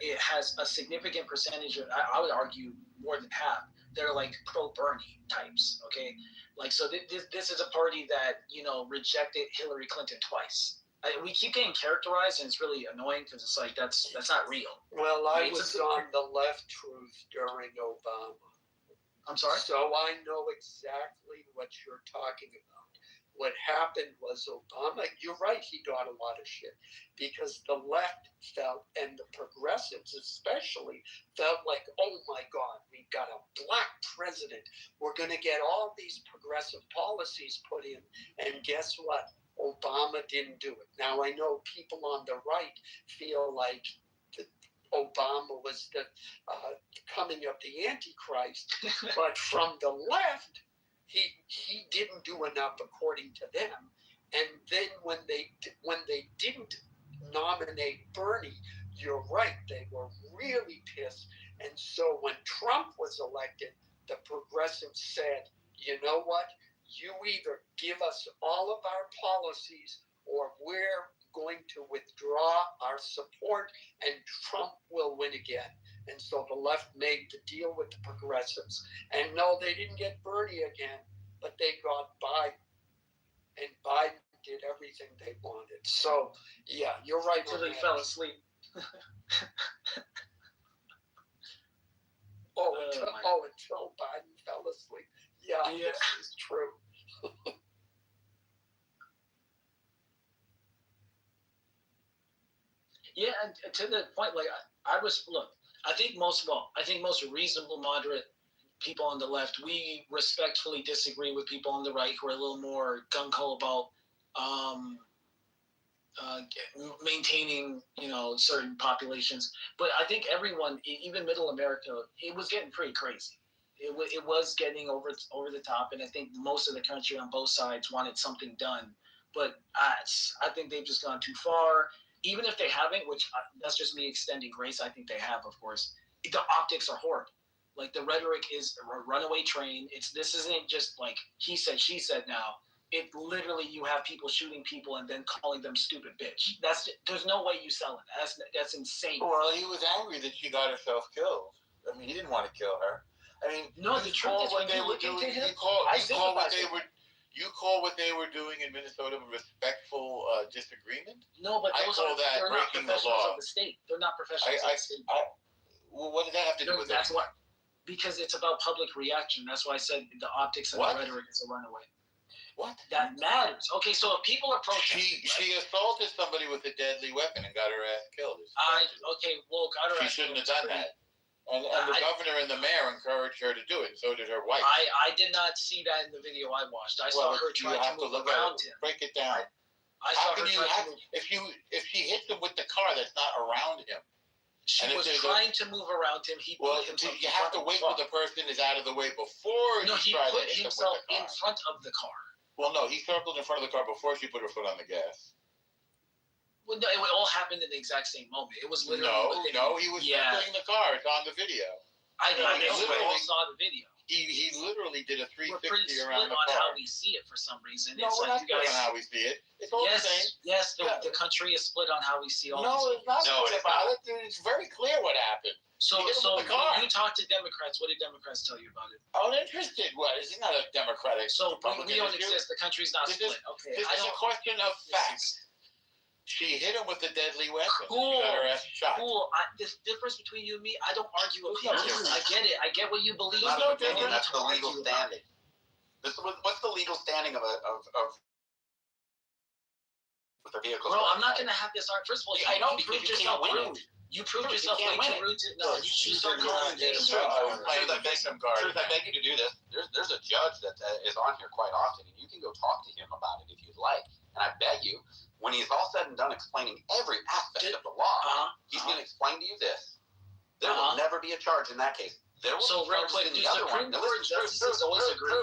it has a significant percentage of, I would argue more than half. They're like pro-Bernie types, okay? Like, so this is a party that rejected Hillary Clinton twice. We keep getting characterized, and it's really annoying because it's like that's not real. Well, I was on the left truth during Obama. I'm sorry? So I know exactly what you're talking about. what happened was Obama, you're right, he got a lot of shit because the left felt, and the progressives especially, felt like, oh my God, we've got a black president. We're going to get all these progressive policies put in. And guess what? Obama didn't do it. Now, I know people on the right feel like Obama was the coming of the Antichrist, but from the left, he didn't do enough according to them. And then when they didn't nominate Bernie, you're right, they were really pissed. And so when Trump was elected, the progressives said, you know what? You either give us all of our policies or we're going to withdraw our support and Trump will win again. And so the left made the deal with the progressives. And no, they didn't get Bernie again, but they got Biden. And Biden did everything they wanted. So, yeah, you're right. Until they fell asleep. Until Biden fell asleep. Yeah, this is true. Yeah, and to the point, like I think most reasonable, moderate people on the left, we respectfully disagree with people on the right who are a little more gung ho about maintaining, certain populations. But I think everyone, even Middle America, it was getting pretty crazy. It was getting over the top, and I think most of the country on both sides wanted something done. But I think they've just gone too far. Even if they haven't, which that's just me extending grace, I think they have, of course. The optics are horrible. Like the rhetoric is a runaway train. This isn't just like he said, she said. Now it literally, you have people shooting people and then calling them stupid bitch. There's no way you sell it. That's insane. Well, he was angry that she got herself killed. I mean, he didn't want to kill her. I mean, no, the truth is, when you look into him, you call what they were doing in Minnesota respectful disagreement? No, but they're not professionals of the state. They're not professionals of the state. Well, what does that have to do with it? That's why. Because it's about public reaction. That's why I said the optics and the rhetoric is a runaway. What? That matters. Okay, so if people are protesting, she assaulted somebody with a deadly weapon and got her ass killed. Got her ass killed. She shouldn't have done that. And the governor and the mayor encouraged her to do it, and so did her wife. I did not see that in the video I watched. I saw her trying to move around him. Break it down. If she hits him with the car that's not around him. She was trying to move around him. You have to wait till the person is out of the way before he put himself in front of the car. Well, no, he circled in front of the car before she put her foot on the gas. Well, no, it all happened in the exact same moment. It was literally he was circling the car. It's on the video. I all saw the video. He literally did a 360 around the car. We're pretty split on how we see it for some reason. No, we're not split on how we see it. It's all the same. Yes, the country is split on how we see all this. No, it's not split about it. It's very clear what happened. So when you talk to Democrats, what did Democrats tell you about it? Oh, interested. What? It's not a Democratic. So we don't exist. The country's not split. Okay. This is a question of facts. She hit him with a deadly weapon. Cool. She got her ass shot. Cool. This difference between you and me, I don't argue opinions. I get it. I get what you believe. That's the legal standing. What's the legal standing of with the vehicle? Bro, I'm not gonna have this art. First of all, I know because you can't win. You proved yourself way too rude to. No, you start calling me. I beg you to do this. There's a judge that is on here quite often, and you can go talk to him about it if you'd like. And I bet you, when he's all said and done explaining every aspect of the law, he's going to explain to you this. There will never be a charge in that case. There will be real quick, charges in the other one. Justices always agree.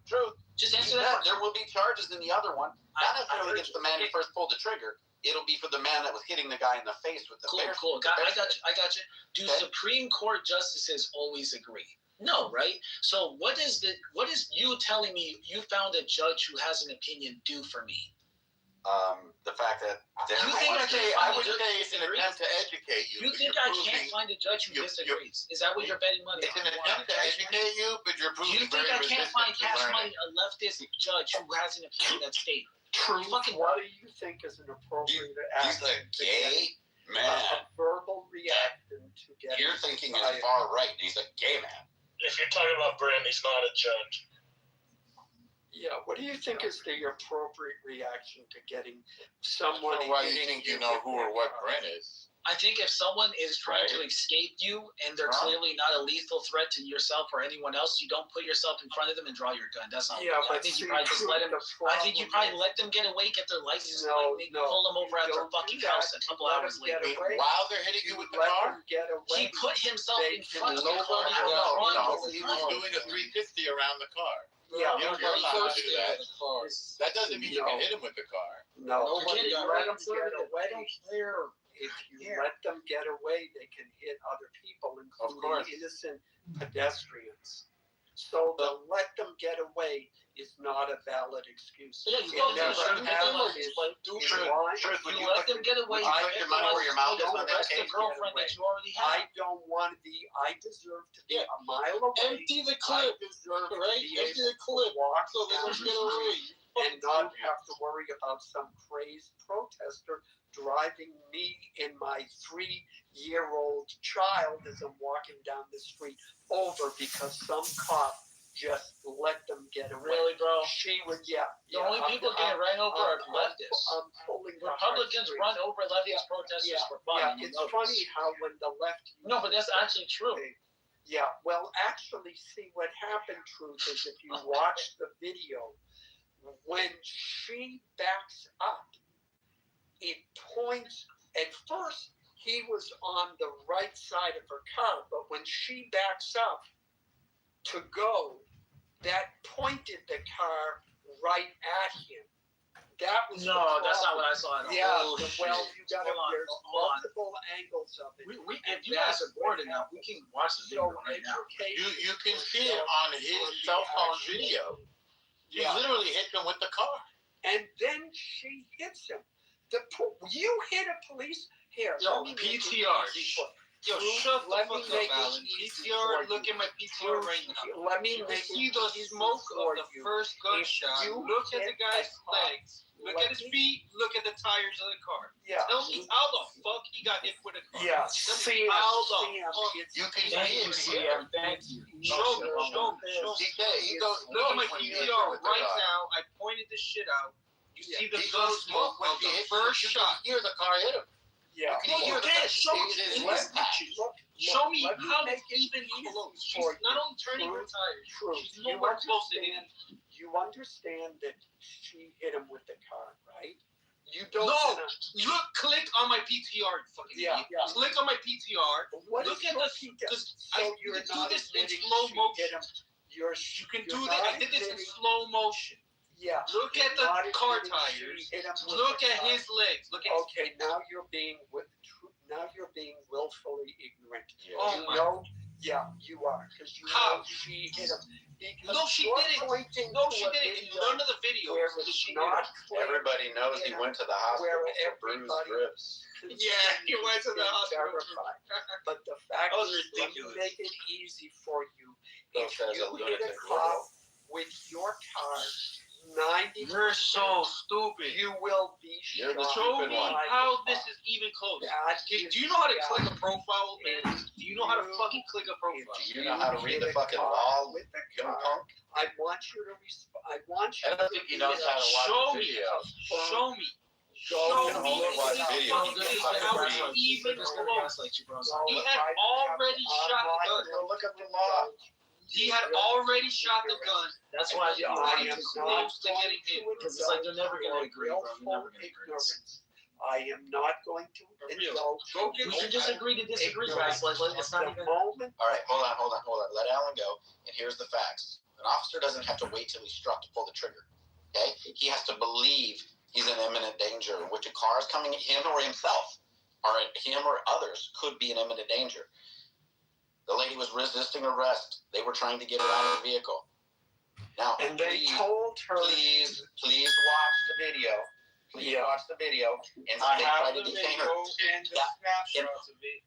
Truth. Just answer that. There will be charges in the other one. Not necessarily against the man who first pulled the trigger. It'll be for the man that was hitting the guy in the face with the bear. Cool. I got you. Do Supreme Court justices always agree? No, right? So what is you telling me you found a judge who has an opinion do for me? The fact that I would say it's an attempt to educate you. You think I can't find a judge who disagrees? Is that what you're betting money on? It's an attempt to educate you, but you're proving you think I can't find cash money a leftist judge who has an opinion that's stable? True. What do you think is an appropriate He's a gay man. A verbal reaction to get. You're thinking as far right. He's a gay man. If you're talking about Brand, he's not a judge. Yeah, what do you think is the appropriate reaction to getting someone? Why do you hitting think you know with who their or what car? Brent is? I think if someone is trying to escape you and they're clearly not a lethal threat to yourself or anyone else, you don't put yourself in front of them and draw your gun. That's not. Yeah, I but think you see, probably just let them. I think you probably let. let them get away, get their license, No, maybe no, pull them over you at their don't do fucking that. house a couple Let hours them get later. away. While they're hitting you with the let car? them get away. He put himself They in can front of the lower car. it From down. the front. No, He he was doing a 360 around the car. Yeah, You're but not allowed to first do thing that. with the car. That doesn't mean you No. can hit him with the car. no, Forget it, you you let let them them get I away. don't care. If you let them get away, they can hit other people, Of including course. innocent pedestrians. So the let them get away is not a valid excuse. Yeah, you It go to never the street, has like, been. like, do In it. line. You let them get away. you put your money where your mouth is on that Arrest the case? girlfriend that you already have. I don't want to be. I deserve to be a mile away. Empty the I clip, deserve to right? be Empty able the clip to walk so they down don't the get street away. and not have to worry about some crazed protester driving me and my 3-year-old child as I'm walking down the street over because some cop just let them get away. Really, bro? She would, yeah. The only people getting ran over are leftists. I'm pulling the Republicans heartstrings. run over leftist protesters for fun. Yeah, and you it's know this. funny how when the left. No, but that's actually true. Yeah, well, actually, see what happened, Truth, is if you watch the video, when she backs up, it points. At first, he was on the right side of her car, but when she backs up to go, that pointed the car right at him. That was No, the that's not problem. what I saw at all. Yeah, Oh, well, shit. you gotta. Hold on, There's hold on. multiple angles of it. If you guys are bored enough, we can watch the video right now. You can see it on his cell phone video. You literally hit him with the car. And then she hits him. You hit a police here. Yo, let me make it PTR. easy for- Yo, Truth, shut the let fuck me up, make it Alan. easy PTR, for look you. at my PTR right now. Let me You can make see it the easy smoke for of the you. first gunshot. you Look at the hit guy's a cop, legs. Look let at his me- feet. Look at the tires of the car. Yeah. Tell me how the fuck he got hit with a car. Yeah, Tell me Sam, how the Sam, fuck. it's You can Thank see you, it CM. here. Thank you. Show me, show me, show me. He goes, Look at my when you hit PTR him with the right car. now. I pointed this shit out. You Yeah. see the He gun goes smoke smoke when of he the hits first you shot. can hear the car hit him. yeah. You can hear Look the at it. Show me. it is It left is patch. Show me let me how make it's it even easy close. She's for not you. only turning her tires, True. she's You nowhere close to understand? hitting. You understand that she hit him with the car, right? You don't. No. Look, click on my PTR, you fucking Yeah, idiot. yeah. Click on my PTR. What Look is at your the- PTR? this- So you you're can do not this in admitting slow she motion. hit him. You're You you're do not that. I did this in admitting- slow motion. Yeah. Look you're at the not car admitting she tires. hit him with Look the at car. his legs. Look at his Okay, now you're being willfully ignorant. Oh You my. know, yeah, you are, because you How? know she hit him. Because No, she you're didn't. pointing No, to she a didn't. In video none of the videos where did it's she not clear. Everybody knows he went to the hospital Where for bruised everybody- ribs. Yeah, he went to the Been hospital. verified. But the fact That was is, let me ridiculous. make it easy for you. Bill If says a you hit a lunatic cop with your car, 90 You're so stupid. you will be You're the shot Show stupid me one. by how the this cop. is even close. That Do is- you know how to yeah. click a profile, man? Do you know how to You- fucking click a profile? Do you know how to read the hit a fucking cop law, with the young car, punk? I want you to I want you I don't to think he be knows how to watch Show the me. video. Show me. Go Show to me look watch this video. fucking thing, how it's even close. He had already shot the gun. Go look up the law. He had already shot the gun. That's why He I was I am am close not to going getting hit. to Because it's like they're never gonna indulge agree, your bro. They're never willful gonna agree. ignorance. I am not going to For real. indulge. Go get We should just agree to disagree, guys. Like, it's not the even. moment. All right, hold on. Let Alan go. And here's the facts. An officer doesn't have to wait till he's struck to pull the trigger. Okay? He has to believe he's in imminent danger, in which a car is coming at him or himself, or him or others could be in imminent danger. The lady was resisting arrest. They were trying to get her out of the vehicle. Now, And they please told her. watch the video. Please Yeah. watch the video. And I they have try the to detain her. video and the snapshots of it.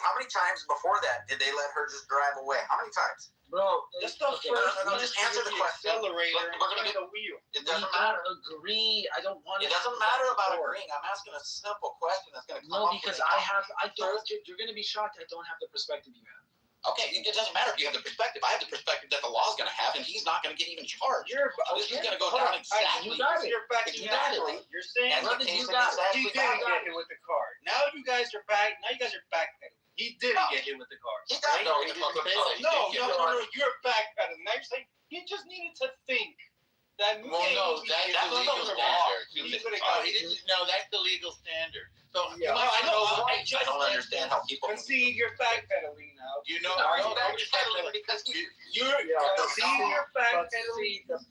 How many times before that did they let her just drive away? How many times? Bro, That's the okay, first no, just answer the question. accelerator We're gonna and get- the wheel. It we doesn't don't matter. agree. I don't want It doesn't matter about agreeing. I'm asking a simple question that's going to come No, up. because with a- I don't. You're gonna be shocked. I don't have the perspective you have. Okay, it doesn't matter if you have the perspective. I have the perspective that the law's going to have, and he's not going to get even charged. This is going to go down exactly. You got it. You're back Exactly. You're saying As Brother, the case you got it. exactly he didn't that. get hit with the car. Now you guys are back. Now you guys are backpedaling. He didn't get hit with the car. He got No, no. he didn't say that. He No, did get no, charged. you're backpedaling. Now you're saying he just needed to think. That Well, no, that's That's the legal the standard. law. He could've Oh, got he didn't. No, that's the legal standard. So Yeah. you might I not know, know why. I don't understand how people. Concede you're backpedaling now. You know, No, no, he's backpedaling because You're conceding you're backpedaling. the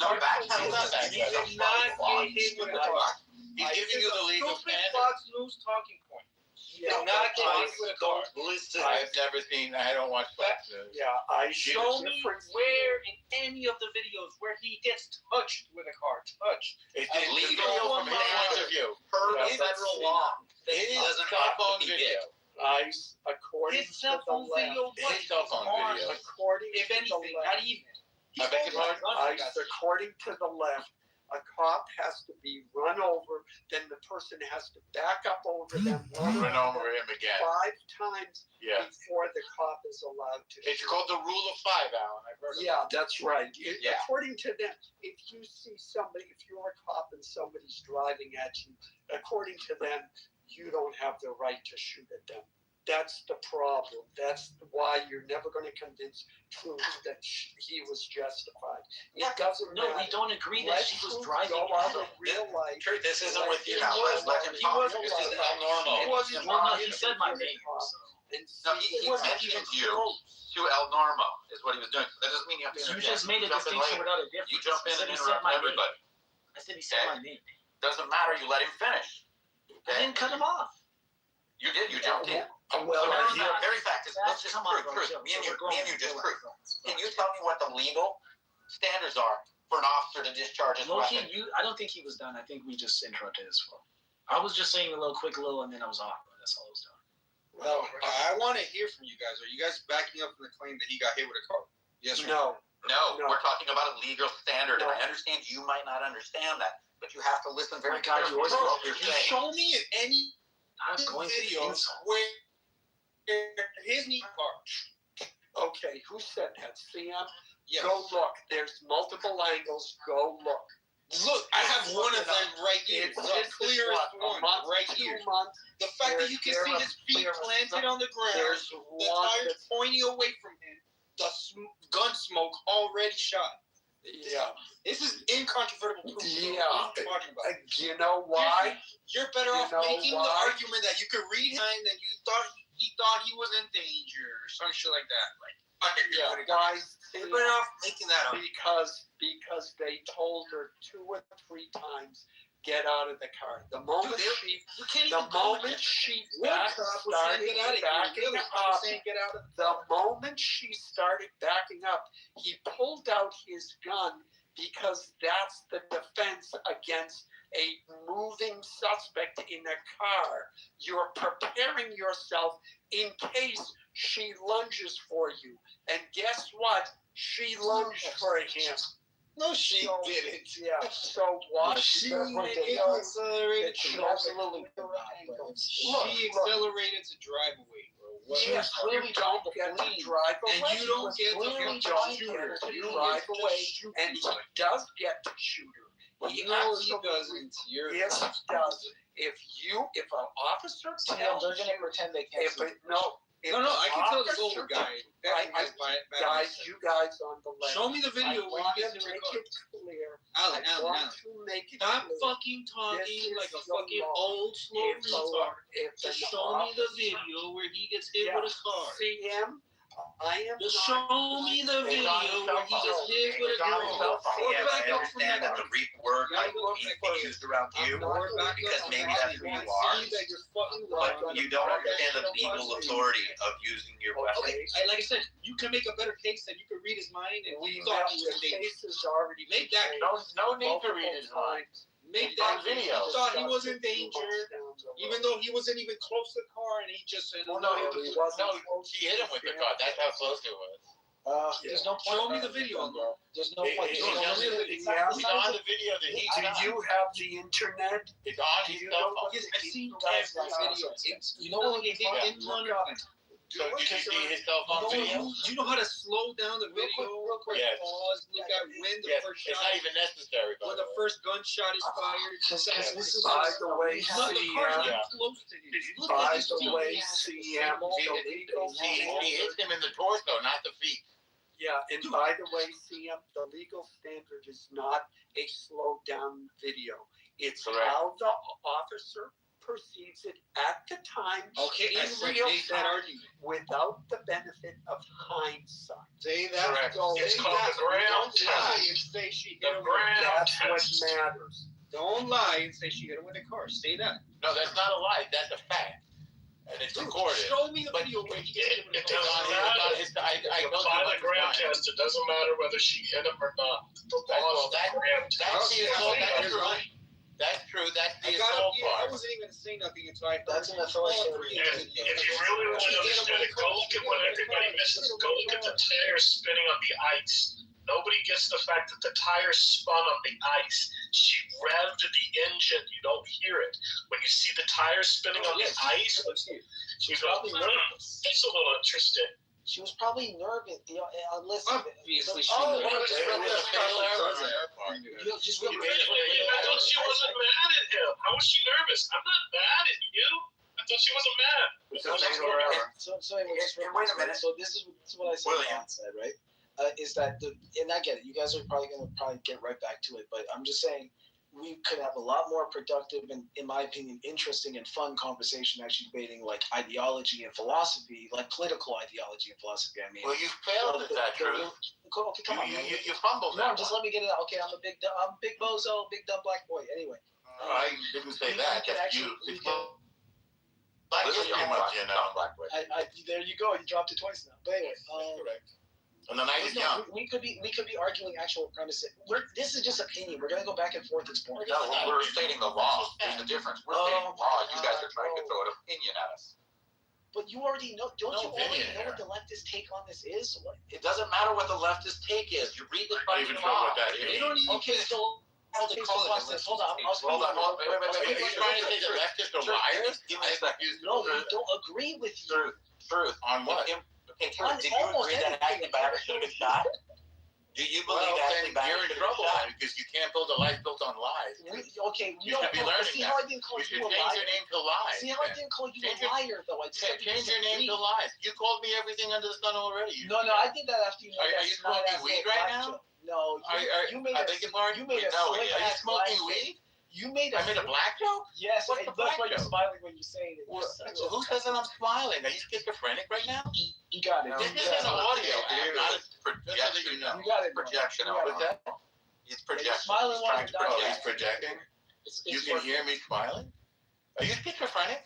No, backpedaling is not He did not get hit with the car. he's giving you the legal Stupid standard. Fox News talking point. He did not get hit with a car. Listen. I've never seen. I don't watch Fox News. Yeah, I Show me where in any of the videos where he gets touched with a car. Touched. It's Legal video from his point of view. per Yeah, federal law. It doesn't is cell have to phone be video. ICE, according His cell to the phone left, video was His cell phone on, video. according if to the anything, left, not even. I beg your pardon? ICE, according to the left, a cop has to be run over, then the person has to back up over them, Run over him again. 5 times Yeah. before the cop is allowed to It's shoot. called the rule of 5, Alan. I've heard of it. Yeah, that's right. Yeah. According to them, if you see somebody, if you're a cop and somebody's driving at you, according to them, you don't have the right to shoot at them. That's the problem. That's why you're never going to convince Truth that he was justified. It doesn't No, matter. we don't agree that Let she was Truth driving. go out in real life. Truth, this isn't with you He now. was- Let him he talk. was- This is he abnormal. wasn't Well, no, lying he said my to the name. cop So. and No, see he that mentioned even you close. to El Normo is what he was doing. That doesn't mean you have to You interject. just made a jump in distinction later. without a difference. You jump in He said and he said interrupt my everybody. name. I said he said Okay. my name. Doesn't matter. You let him finish. I Okay. didn't cut him off. You did. You jumped in. Well, So I very, hear- very fact is, let's just Come on, prove. bro. Me and you just We're prove. friends. Can you tell me what the legal standards are for an officer to discharge his Loki, weapon? I don't think he was done. I think we just interrupted his flow. I was just saying a little, and then I was off. That's all I was doing. Well, I want to hear from you guys. Are you guys backing up from the claim that he got hit with a car? Yes or no? No. No, we're talking about a legal standard, and I understand you might not understand that, but you have to listen very My God, you carefully to always- what you're saying. Show me in any I'm going to video insult. where his knee car. Okay, who said that? Sam? Yes. Go look. There's multiple angles. Go look. Look, I have one of them right here. It's The just clearest a one month, right 2 here. months. The fact that you can see his feet planted on the ground, There's the one tires that's, pointing away from him, the gun smoke already shot. yeah. This is incontrovertible proof. Yeah. What are you talking about? Do you know why? You're better You off know making the why? argument that you could read him and you thought he was in danger or some shit like that. Yeah, why? You're better off making that argument. Because they told her 2 or 3 times, get out of the car. The moment Dude, she, You can't the even call moment it. she One back cop was saying started get out of here. backing The other cop was up, saying get out of the moment she started backing up, he pulled out his gun because that's the defense against a moving suspect in a car. You're preparing yourself in case she lunges for you. And guess what? She lunged for him. No, she So- didn't. Yeah. So why? She It accelerated to shows drive absolutely away. She Look. accelerated to drive away, bro. What- Yes, you don't get to drive away. And you don't get to You get don't to shoot her. get to You don't drive get to away. shoot And he her. does get to shoot her. No, he doesn't. You're Yes, he does. If an officer They're tells going to you, pretend they can't if see. it, no. if No, I an can tell this officer- older guy. Guys, you guys on the left. Show me the I video where want he to gets in make the car. it clear. Alan, I Alan, want Alan. to make it Stop clear. fucking This talking is like a the fucking law. old slow retard. If Just an show me the officer- video where he gets hit Yeah. with a car. CM, I am Just not show me the It's video on his where cell he gets phone. hit with a It's on his cell car. phone. Or Yeah, back I up from understand that. that's a word Yeah, might go be back. used around you. Or back up because from maybe that. that's who you I are. see that you're fucking But lying. you don't understand the legal authority of using your weapon. Okay, like I said, you can make a better case than you can read his mind and We he know thought he the was dating. case has already been Make that- made No need to multiple read his mind. times. Make on that video. He thought he was in Discussed it 2 danger, months down the road. even though he wasn't even close to the car, and he just said, Well, "No, no, he wasn't close she hit him with the to car. That's how close it was. There's no point. Show me the video, bro. There's no It- point. it- Show me the yeah. video. He's on the video that he Do got. you have the internet? It's on Do his you cell know phone. what Yes, I've seen Guys, every guys, video. guys, It's you know what we hit can in one of them. So did you see his cell phone No, video? do you know how to slow down the video? Real quick. Yes. Pause. Look at when the Yes, first it's shot. not even necessary. When the first gunshot is fired. This is By the way, No, the car's CM, not close to him. Look by at his the feet. way, CM, illegal He hits him in the torso, not the feet. Yeah, and by the way, CM, the legal standard is not a slowed down video. It's Correct. how the officer perceives it at the time Okay, I in said real make that time argument. without the benefit of hindsight. Say that. Correct. So It's say called that. the ground Don't lie test. and say she hit The him with a ground car. That's what test. matters. Don't lie and say she hit him with a car. Say that. No, that's not a lie. That's a fact. And it's Dude, recorded. show me the But video where he gets hit with a It car. doesn't I know By the the ground test, it doesn't matter whether she hit him or not. The law is the ground test. That's the assault. That's You're true. right. That's true. That's I the got assault yeah, I part. wasn't even gonna say nothing until I heard That's an all authority. three If videos. you really want to understand it, go look at what everybody misses. Go look at the tires spinning on the ice. Nobody gets the fact that the tires spun on the ice. She revved the engine. You don't hear it. When you see the tires spinning on the ice, She was you go, probably nervous. it's a little interesting. She was probably nervous. Listen. Obviously, she Oh, knew. what It was a fatal error on her part. Just I thought she wasn't mad at him. How was she nervous? I'm not mad at you. I thought she wasn't mad. It's a fatal error. So anyway, just And wait a minute. So this is what I said. William. Ron said, right? Is that and I get it. You guys are probably gonna get right back to it, but I'm just saying we could have a lot more productive and, in my opinion, interesting and fun conversation actually debating like ideology and philosophy, like political ideology and philosophy. I mean, Well, you failed at that, Truth. Okay, come on, man. You fumbled No, that just one. let me get it out. Okay, I'm big bozo, big dumb black boy. Anyway, I didn't say that. That's you. Black This is came up, you know. black boy. there you go. You dropped it twice now. But anyway, Correct. And the night is no, young. we could be arguing actual premises. This is just opinion. We're gonna go back and forth. It's boring. No, we're stating the law. There's a difference. We're stating the law. You guys are trying to throw an opinion at us. But you already know. Don't No you already opinion know what here. the leftist take on this is? What? It doesn't matter what the leftist take is. You read the I don't fucking even know law. what that You is. don't even Okay, so okay, so watch this. Hold on. I'll Hold on, hold on, wait, wait, Are wait, you trying to say the leftists are liars? Give me a second. No, we don't agree with you. Truth. On what? Okay, On Truth, did you almost agree that everything. Ashley Babbitt should have been shot? Do you believe Well, Ashley then you're Babbitt in should have trouble been shot? then, because you can't build a life built on lies. We You don't. should be learning See that. how I didn't call should you a change liar? your name to lies. See how I didn't call you Change a your- liar though? I just said you Change your name to disagree. lies. You called me everything under the sun already. No, I did that after you. Are made that you smart smoking ass weed little right black now? joke. No, you made I a beg your pardon? you made a No, slick are you ass smoking black weed? joke. You made a I made a black joke? Yes, What's and the that's black why you're joke? smiling when you're saying it. Well, who says that I'm smiling? Are you schizophrenic right now? You got it. This You isn't an got it. audio app, not a Projection. You got it. Projection. You got What's it. that? It's projection. smiling He's while trying to you're Oh, dying. he's projecting? It's You can working. hear me smiling? Are you schizophrenic?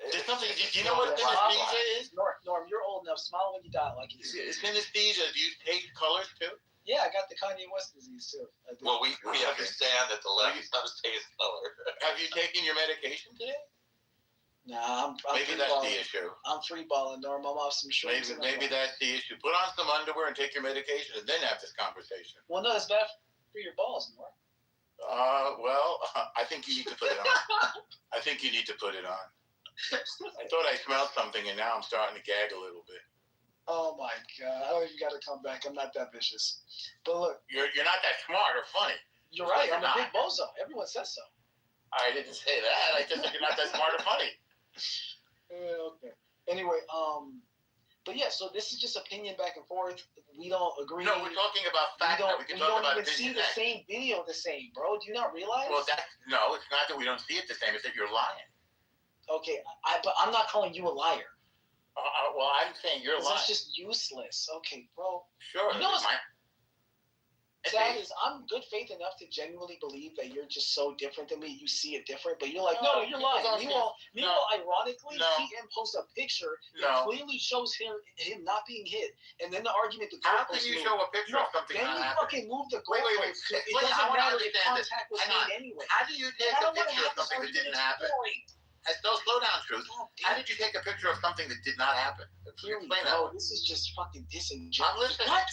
There's something. Do you know what Yeah. synesthesia is? Norm, you're old enough. Smile when you die, like you do. Synesthesia. Do you take colors too? Yeah, I got the Kanye West disease too. I do. Well, we understand that the left does taste color. Have you taken your medication today? Nah, I'm Maybe free that's balling. the issue. I'm free balling, Norm. I'm off some shrooms. Maybe that's the issue. Put on some underwear and take your medication, and then have this conversation. Well, no, it's bad for your balls, Norm. Well, I think you need to put it on. I think you need to put it on. I thought I smelled something, and now I'm starting to gag a little bit. Oh my God! I don't even got to come back. I'm not that vicious. But look, You're not that smart or funny. you're right. You're I'm a big not. bozo. Everyone says so. I didn't say that. I just said you're not that smart or funny. Okay. Anyway, but yeah. So this is just opinion back and forth. We don't agree. No, we're talking about We fact. Now. don't. We We can talk don't about even see opinion the next. same video the same, bro. Do you not realize? Well, no, it's not that we don't see it the same. It's that you're lying. Okay, but I'm not calling you a liar. Well, I'm saying you're 'Cause lying. that's just useless. Okay, bro. Sure. You know what's- my- That is, I'm good faith enough to genuinely believe that you're just so different than me. You see it different, but you're like, no, you're lying. Meanwhile, ironically, No. he posts a picture that No. clearly shows him not being hit, and then the argument. The How can goalposts you move. show a picture No, of something then not you happening? fucking move the Wait. goalposts. It Explain, I doesn't wanna matter if understand this. contact was Hang on. made anyway. How do you take I a don't want to picture of have this something that didn't argument. happen? Slow down, Truth. How did you take a picture of something that did not happen? Here we Explain go. that. This is just fucking disingenuous. I'm listening. What?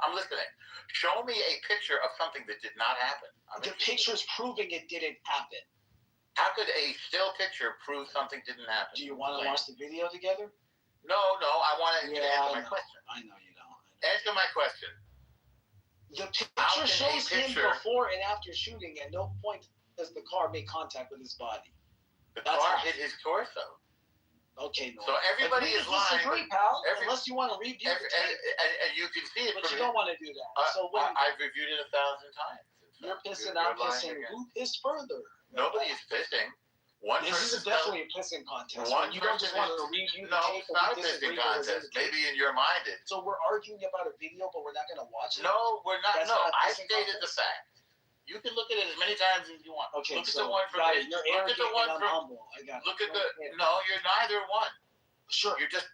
I'm listening. Show me a picture of something that did not happen. The picture's proving it didn't happen. How could a still picture prove something didn't happen? Do you want to Explain. watch the video together? No, I want to Yeah, answer I my know. question. I know you don't. Answer my question. The How picture can shows a picture- him before and after shooting. At no point does the car make contact with his body. The That's car not- hit his torso. Okay, no. So everybody Agree is to lying. disagree, pal. Every- Unless you want to review the tape, And you can see it. but from you the- don't want to do that. So what? I've reviewed it 1,000 times. You're pissing, You're I'm lying pissing. again. Who pissed further? Nobody is pissing. One This person is definitely a pissing contest. One You don't just person want is- to review the No, tape. it's and not a we disagree pissing with what's in the contest. tape. Maybe in your mind it. So we're arguing about a video, but we're not going to watch it. No, we're not. That's No, not a I pissing stated the contest? fact. You can look at it as many times as you want. Okay, Look at so the one from got the- it. You're look at arrogant the one and I'm from- humble. I got it. Look at Go the. ahead. No, you're neither one. Sure. You're just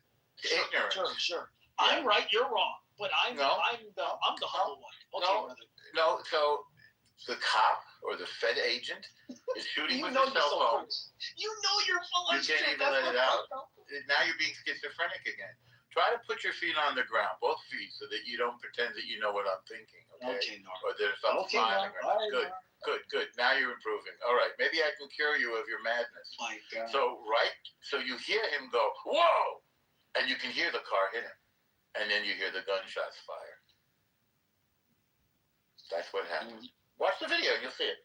Sure, ignorant. Sure. Yeah. I'm right. You're wrong. But I'm No. the humble one. Okay, No. brother. No, so the cop or the Fed agent is shooting You with know his you're cell so phone. full. You know you're full You of can't shit. even That's let what it out. fucked up. Now you're being schizophrenic again. Try to put your feet on the ground, both feet, so that you don't pretend that you know what I'm thinking. Okay. Okay, Norm. Or there's some Okay, smiling. Norm. Or All right, good, Norm. good. Now you're improving. All right. Maybe I can cure you of your madness. My God. So you hear him go, whoa! And you can hear the car hit him. And then you hear the gunshots fire. That's what happened. Watch the video, you'll see it.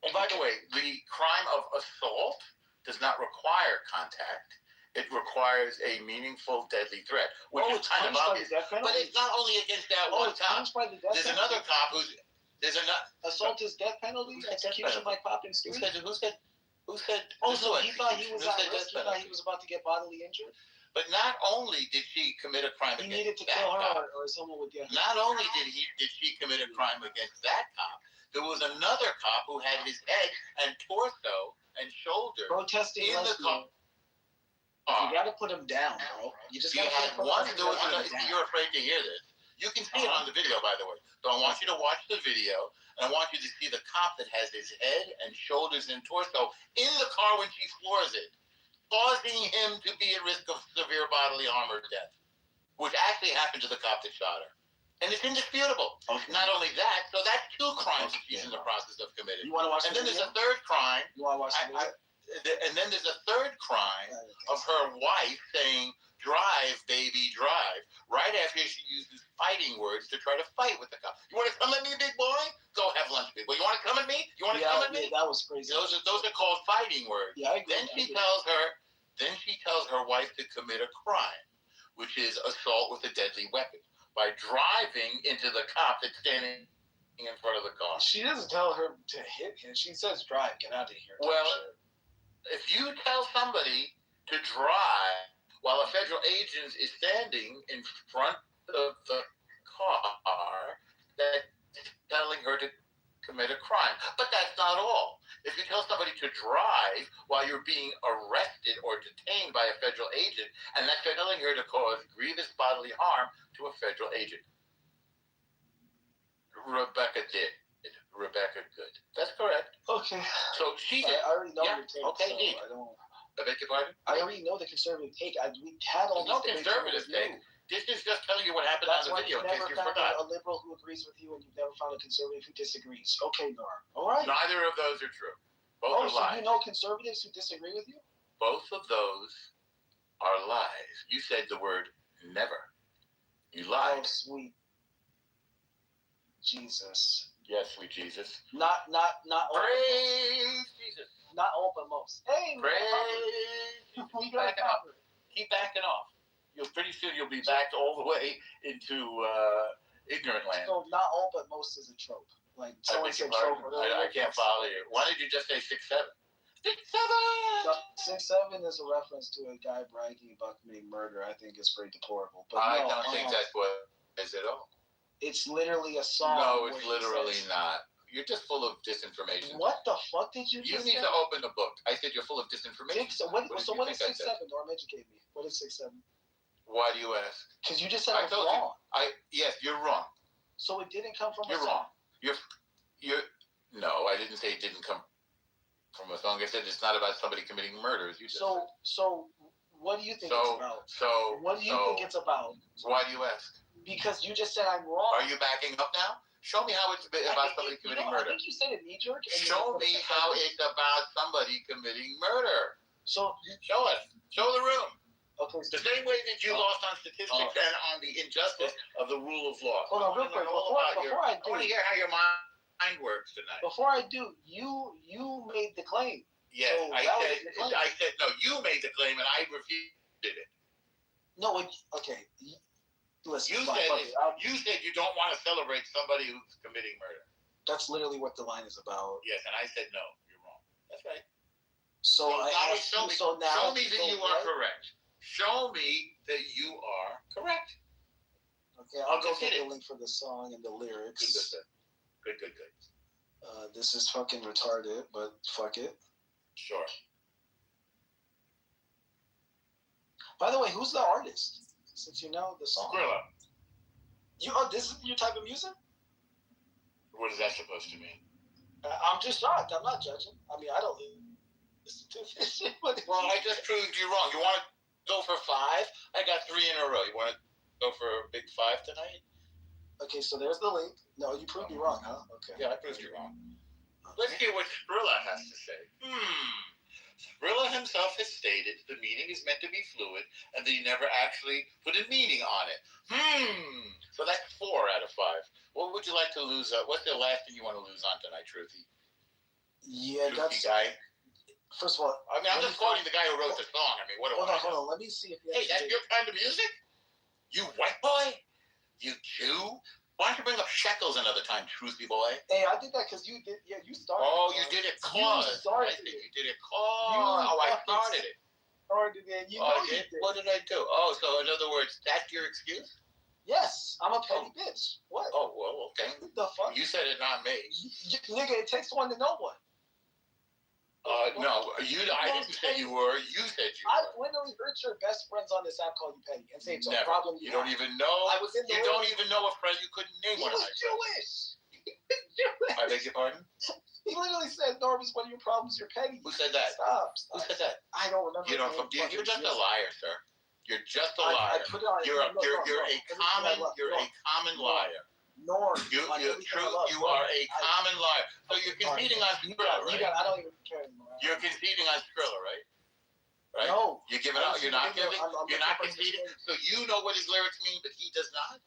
And by the way, the crime of assault does not require contact. It requires a meaningful, deadly threat, which is it's kind of punished by obvious. the death penalty? But it's not only against that one it's cop. punished by the death There's penalty? another cop who's Assault is death penalty? Who said death Execution by popping Who street? said? Oh, So he thought he was Who at said risk. He death thought penalty? he was about to get bodily injured. But not only did she commit a crime He against needed to that kill cop, her or someone would get hurt. not only did she commit a crime against that cop, there was another cop who had his head and torso and shoulder Protesting in the lesbian. car. You gotta put him down, bro. You just You gotta had put one. protesting There was lesbians another, down. you're afraid to hear this. You can see it on the video, by the way. So I want you to watch the video, and I want you to see the cop that has his head and shoulders and torso in the car when she floors it, causing him to be at risk of severe bodily harm or death, which actually happened to the cop that shot her. And it's indisputable. Okay. Not only that, so that's two crimes that Okay. she's in the process of committing. You wanna watch And the then there's video? a third crime. You wanna watch the video? And then there's a third crime of her wife saying, "Drive, baby, drive," right after she uses fighting words to try to fight with the cop. You want to come at me, big boy? Go have lunch, big boy. You want to come at me? You want to come at me? That was crazy. Those are called fighting words. Yeah, I agree. Then she tells her wife to commit a crime, which is assault with a deadly weapon by driving into the cop that's standing in front of the car. She doesn't tell her to hit him. She says, "Drive, get out of here." Well, if you tell somebody to drive while a federal agent is standing in front of the car, that's telling her to commit a crime. But that's not all. If you tell somebody to drive while you're being arrested or detained by a federal agent, and that's telling her to cause grievous bodily harm to a federal agent. Rebecca did. Rebecca good. That's correct. okay. So she did. I already know Yeah, your take. okay, so Dave. I don't. I beg your pardon? I already know the conservative take. We had all No these debates conservative with you. take. This is just telling you what happened That's on the why video you've in case never you found forgot. a liberal who agrees with you, and you've never found a conservative who disagrees. Okay, Norm. All right. Neither of those are true. Both Oh, are so lies. you know conservatives who disagree with you? Both of those are lies. You said the word never. You Oh, lied. sweet Jesus. Yes, sweet Jesus. Not all, Praise Jesus. not all, but most. Hey, we got Praise. we Keep got backing off. Keep backing off. Pretty soon you'll be backed all the way into ignorant land. So not all, but most is a trope. Like I someone beg your said pardon. trope. I can't follow you. Why did you just say 6'7"? 6'7". 6'7" is a reference to a guy bragging about committing murder. I think is pretty deplorable. But I no, don't think that's what it is at all. It's literally a song. No, where it's he literally says- not. You're just full of disinformation. What the fuck did you You just need say? to open the book. I said you're full of disinformation. So What what is I said? 6'7"? Norm, educate me. What is 6'7"? Why do you ask? Because you just said I I was told you. wrong. Yes, you're wrong. So it didn't come from You're a song. wrong. You're. No, I didn't say it didn't come from a song. I said it's not about somebody committing murder. As you just said. So what do you think it's about? So What do you think it's about? Why do you ask? Because you just said I'm wrong. Are you backing up now? Show me how it's about somebody committing I murder. think you said a knee jerk. Show me how it's about somebody committing murder. So Show us. Show the room. Okay. The same way that you lost on statistics and on the injustice of the rule of law. Hold on, real quick. I want to hear how your mind works tonight. Before I do, you made the claim. Yes, So I said no. You made the claim, and I refuted it. No, okay. Listen, you said you don't want to celebrate somebody who's committing murder. That's literally what the line is about. Yes, and I said no. You're wrong. That's right. So I asked you. So now show me that you are correct. Show me that you are correct. Okay, I'll go get the link for the song and the lyrics. Good. This is fucking retarded, but fuck it. Sure. By the way, who's the artist? Since you know the song. Skrilla. This is your type of music? What is that supposed to mean? I'm just shocked. I'm not judging. I mean, I don't listen to this shit. Well, I just proved you wrong. You want to go for 5? I got 3 in a row. You want to go for a big 5 tonight? Okay, so there's the link. No, you proved me wrong, huh? Okay. Yeah, I proved you wrong. Let's hear what Skrilla has to say. Skrilla himself has stated the meaning is meant to be fluid and that he never actually put a meaning on it. So that's 4 out of 5. What would you like to lose? What's the last thing you want to lose on tonight, Truthy? Yeah, Truthy guy. First of all, I mean, I'm just quoting the guy who wrote the song. I mean, what do I know? Hold on. Let me see if hey, that's your kind of music? You white boy? You Jew? Why don't you bring up shekels another time, Truthy boy? Hey, I did that because you did. Yeah, you started. Oh, you did it cause. I think you did it cause. I started it. Started it. You did? What did I do? Oh, so in other words, that's your excuse? Yes, I'm a petty bitch. What? Oh, well, okay. What the fuck? You said it, not me. Nigga, it takes one to know one. No, I didn't say you were. You said you were. I literally heard your best friends on this app call you petty and say it's a problem. You don't even know. I was in the You room. don't even know a friend you couldn't name one. He was Jewish. I beg your pardon? He literally said, Norvis, one of your problems, you're petty. Who said that? Stop. Who said that? I don't remember. You don't. You're just a liar, sir. You're just a liar. I put it on. You're a common liar. Norm. You are a common liar. So you're conceding on Skrilla, right? I don't even care anymore. You're conceding on Skrilla, right? Right? No. You're giving up. You're not giving. You're not conceding. So you know what his lyrics mean, but he does not.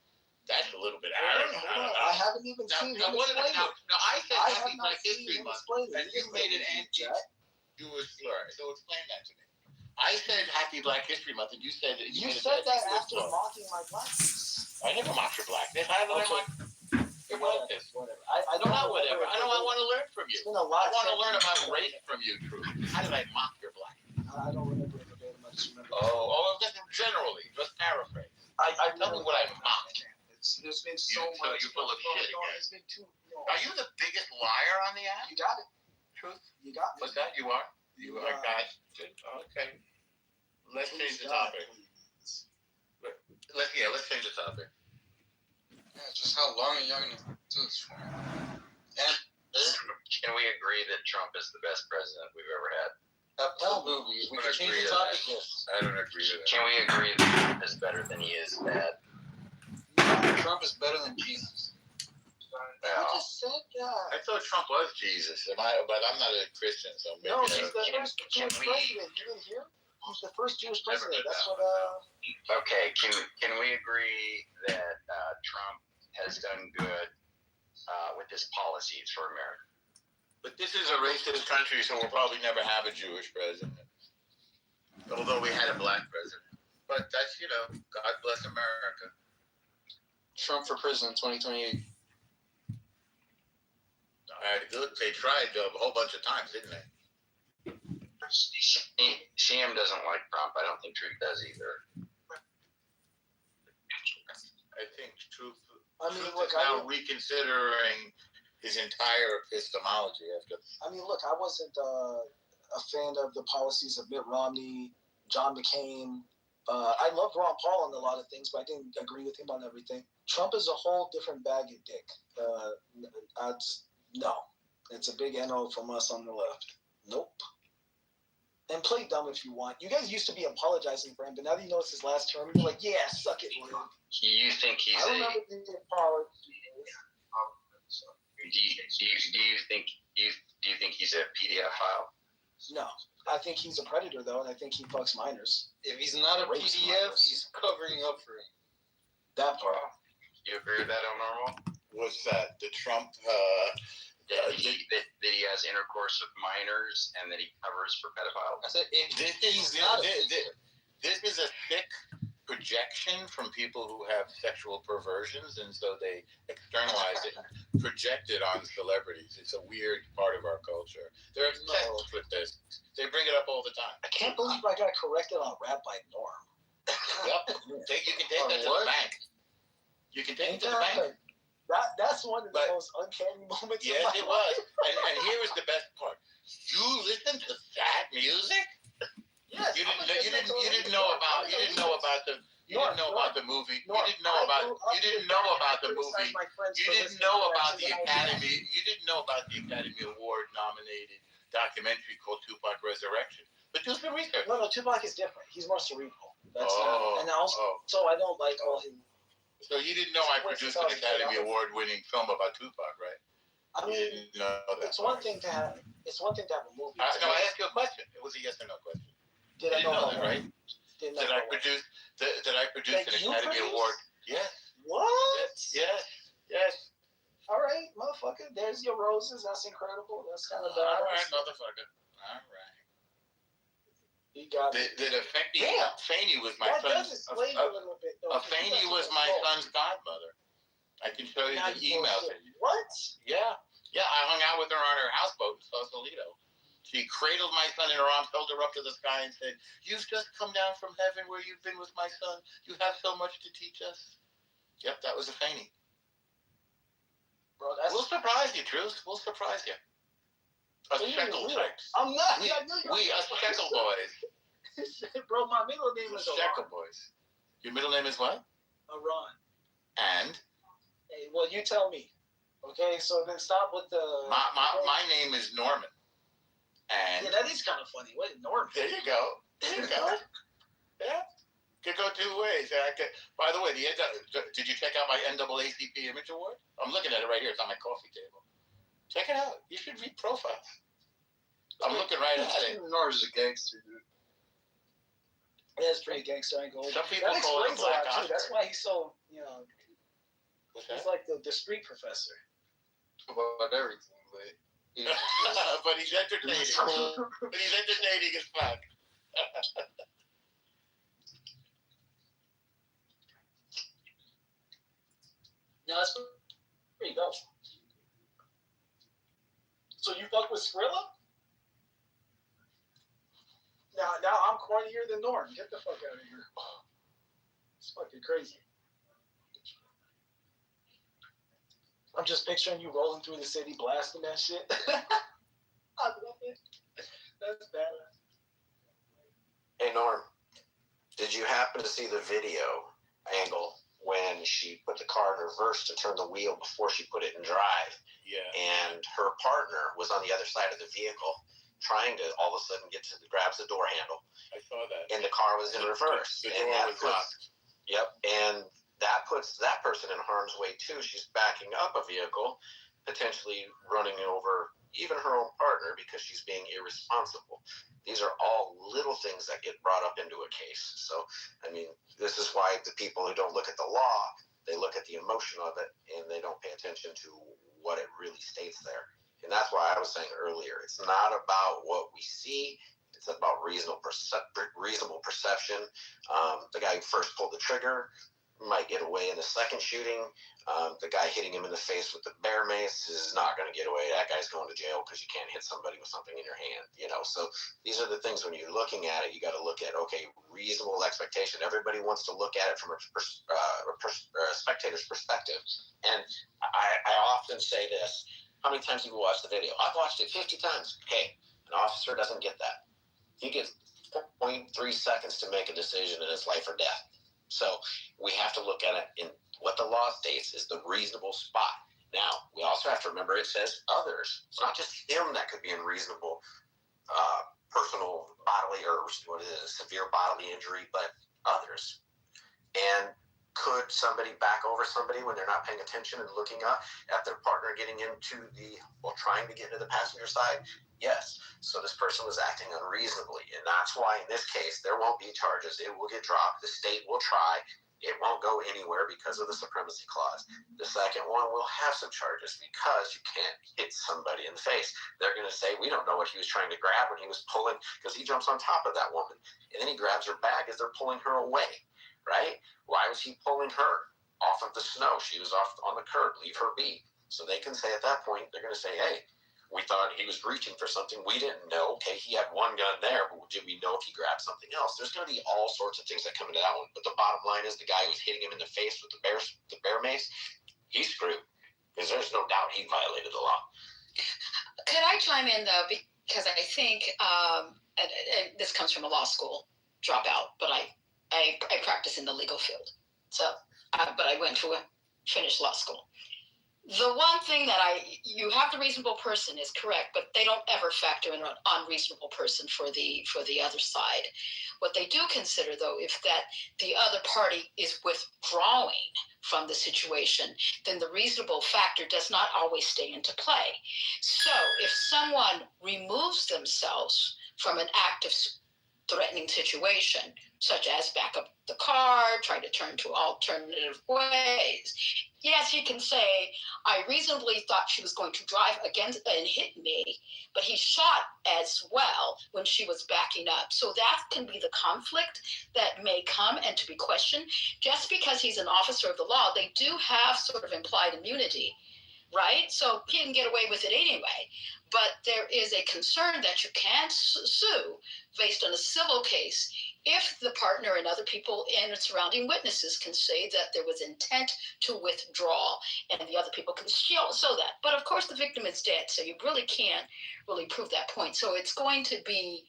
That's a little bit arrogant. I haven't even seen him explain it. Now I said Happy Black History Month, and you made an anti-Jewish slur. So explain that to me. I said Happy Black History Month, and you said it. You said that after mocking my blackness. I never mocked your blackness. I never mocked your blackness. Whatever. I don't know. Whatever. I want to learn from you. It's been a lot. I want to learn about race from you, Drew. How did I mock your blackness? I don't remember it verbatim. I just remember. Just generally, just paraphrase. Tell me what I mocked. There's been so much. You're full of shit again. It's been too. Are you the biggest liar on the app? You got it. Truth. You got it. What's that? You are. You are. Okay. Let's change the topic. Let's change the topic. Yeah, just how long are you going to do this for? Can we agree that Trump is the best president we've ever had? Absolutely. We can change the topic. Yes. I don't agree with that. Can we agree that Trump is better than he is bad? Trump is better than Jesus. You just said that. I thought Trump was Jesus, but I'm not a Christian, so maybe. No, he's the first Jewish president. You didn't hear? He's the first Jewish president. That's what. Okay, can we agree that Trump has done good with his policies for America? But this is a racist country, so we'll probably never have a Jewish president. Although we had a black president. But that's, God bless America. Trump for president 2028. They tried a whole bunch of times, didn't they? Sham doesn't like Trump. I don't think Truth does either. I think Truth look, is now reconsidering his entire epistemology after. Look, I wasn't a fan of the policies of Mitt Romney, John McCain. I loved Ron Paul on a lot of things, but I didn't agree with him on everything. Trump is a whole different bag of dick. No. It's a big NO from us on the left. Nope. And play dumb if you want. You guys used to be apologizing for him, but now that you know it's his last term, you're like, yeah, suck it, Lou. You think he's I remember the apology. Do you think he's a PDF file? No. I think he's a predator, though, and I think he fucks minors. If he's not a Rapes PDF, minors. he's covering up for him. That part. You agree with that, Normal? What's that? The Trump? That he has intercourse with minors and that he covers for pedophiles. I said, if This is a thick projection from people who have sexual perversions, and so they externalize it, project it on celebrities. It's a weird part of our culture. They're obsessed with this. They bring it up all the time. I can't believe I got corrected on rap by Norm. Yep. You can take that to the bank. You can take it to the bank. That's one of the But- most uncanny moments. Yes, of my it life. was. And here was the best part. You listen to that music? Yes, You didn't know about the movie. You didn't know about the movie. You didn't know about the Academy. You didn't know about the Academy Award nominated documentary called Tupac Resurrection. But do some research. No, Tupac is different. He's more cerebral. That's Oh, and also, oh. so I don't like all his. So you didn't know I produced an Academy Award-winning film about Tupac, right? I You mean, didn't know that. it's one thing to have. It's one thing to have a movie. No, I asked you a question. It was a yes or no question. Did I You didn't know know that, right? Did Did I produce That an you Academy produced? Award? Yes. What? Yes. All right, motherfucker. There's your roses. That's incredible. That's kind of All bad. right, motherfucker. All right. You got it. Fanny was my That does son's. explain a little bit. Though, Fanny was my son's godmother. I can show you Now the you emails. bullshit. What? Yeah. I hung out with her on her houseboat in Sausalito. She cradled my son in her arms, held her up to the sky, and said, "You've just come down from heaven where you've been with my son. You have so much to teach us." Yep, that was a Fanny. Bro, that's. We'll surprise you, Truth. We'll surprise you. Us shekel chicks. I'm not. We, I knew you us shekel boys. Bro, my middle name is Shekel Aron. boys. Your middle name is what? Aron. And? Hey, well, you tell me. Okay, so then stop with the. My name is Norman. And Yeah, that is kind of funny. Wait, Norman. there you go. Yeah. Could go two ways. By the way, did you check out my NAACP Image Award? I'm looking at it right here. It's on my coffee table. Check it out. You should read profiles. I'm looking right at it. Nor's a gangster, dude. Yeah, it's pretty gangster. I ain't going. Some people That call it a explains a lot black too. Oscar. That's why he's so, What's he's that? like the street professor. About everything, but But he's entertaining. But he's entertaining as fuck. No, that's pretty dope. So you fuck with Skrilla? Now I'm cornier than Norm. Get the fuck out of here. It's fucking crazy. I'm just picturing you rolling through the city blasting that shit. I love it. That's badass. Hey Norm, did you happen to see the video angle when she put the car in reverse to turn the wheel before she put it in drive, Yeah. and her partner was on the other side of the vehicle trying to all of a sudden grabs the door handle, I saw that. and the car was in reverse. The and door that was puts, locked. Yep, and that puts that person in harm's way too. She's backing up a vehicle, potentially running over even her own partner because she's being irresponsible. These are all little things that get brought up into a case. So, I mean, this is why the people who don't look at the law, they look at the emotion of it and they don't pay attention to what it really states there. And that's why I was saying earlier, it's not about what we see. It's about reasonable perception. The guy who first pulled the trigger might get away in the second shooting. The guy hitting him in the face with the bear mace is not going to get away. That guy's going to jail because you can't hit somebody with something in your hand. So these are the things when you're looking at it, you got to look at, okay, reasonable expectation. Everybody wants to look at it from a spectator's perspective. And I often say this, how many times have you watched the video? I've watched it 50 times. Okay, an officer doesn't get that. He gets 0.3 seconds to make a decision and it's life or death. So we have to look at it in what the law states is the reasonable spot. Now, we also have to remember it says others. It's not just him that could be in reasonable personal bodily or what is it, severe bodily injury, but others. And Could somebody back over somebody when they're not paying attention and looking up at their partner getting into trying to get into the passenger side? Yes. So this person was acting unreasonably. And that's why in this case, there won't be charges. It will get dropped. The state will try. It won't go anywhere because of the supremacy clause. The second one will have some charges because you can't hit somebody in the face. They're going to say, we don't know what he was trying to grab when he was pulling, because he jumps on top of that woman. And then he grabs her bag as they're pulling her away, right? Why was he pulling her off of the snow? She was off on the curb. Leave her be. So they can say at that point, they're going to say, hey, we thought he was reaching for something. We didn't know. Okay, he had one gun there, but did we know if he grabbed something else? There's going to be all sorts of things that come into that one. But the bottom line is the guy who was hitting him in the face with the bear mace, he's screwed. Because there's no doubt he violated the law. Could I chime in, though? Because I think and this comes from a law school dropout, but I practice in the legal field. So, but I went to a finished law school. The one thing that you have the reasonable person is correct, but they don't ever factor in an unreasonable person for the other side. What they do consider, though, if that the other party is withdrawing from the situation, then the reasonable factor does not always stay into play. So if someone removes themselves from an active threatening situation, such as back up the car, try to turn to alternative ways, yes, you can say, I reasonably thought she was going to drive against and hit me, but he shot as well when she was backing up. So that can be the conflict that may come and to be questioned. Just because he's an officer of the law, they do have sort of implied immunity, right? So he can get away with it anyway. But there is a concern that you can't sue based on a civil case if the partner and other people and surrounding witnesses can say that there was intent to withdraw, and the other people can show that. But of course, the victim is dead, so you really can't really prove that point. So it's going to be,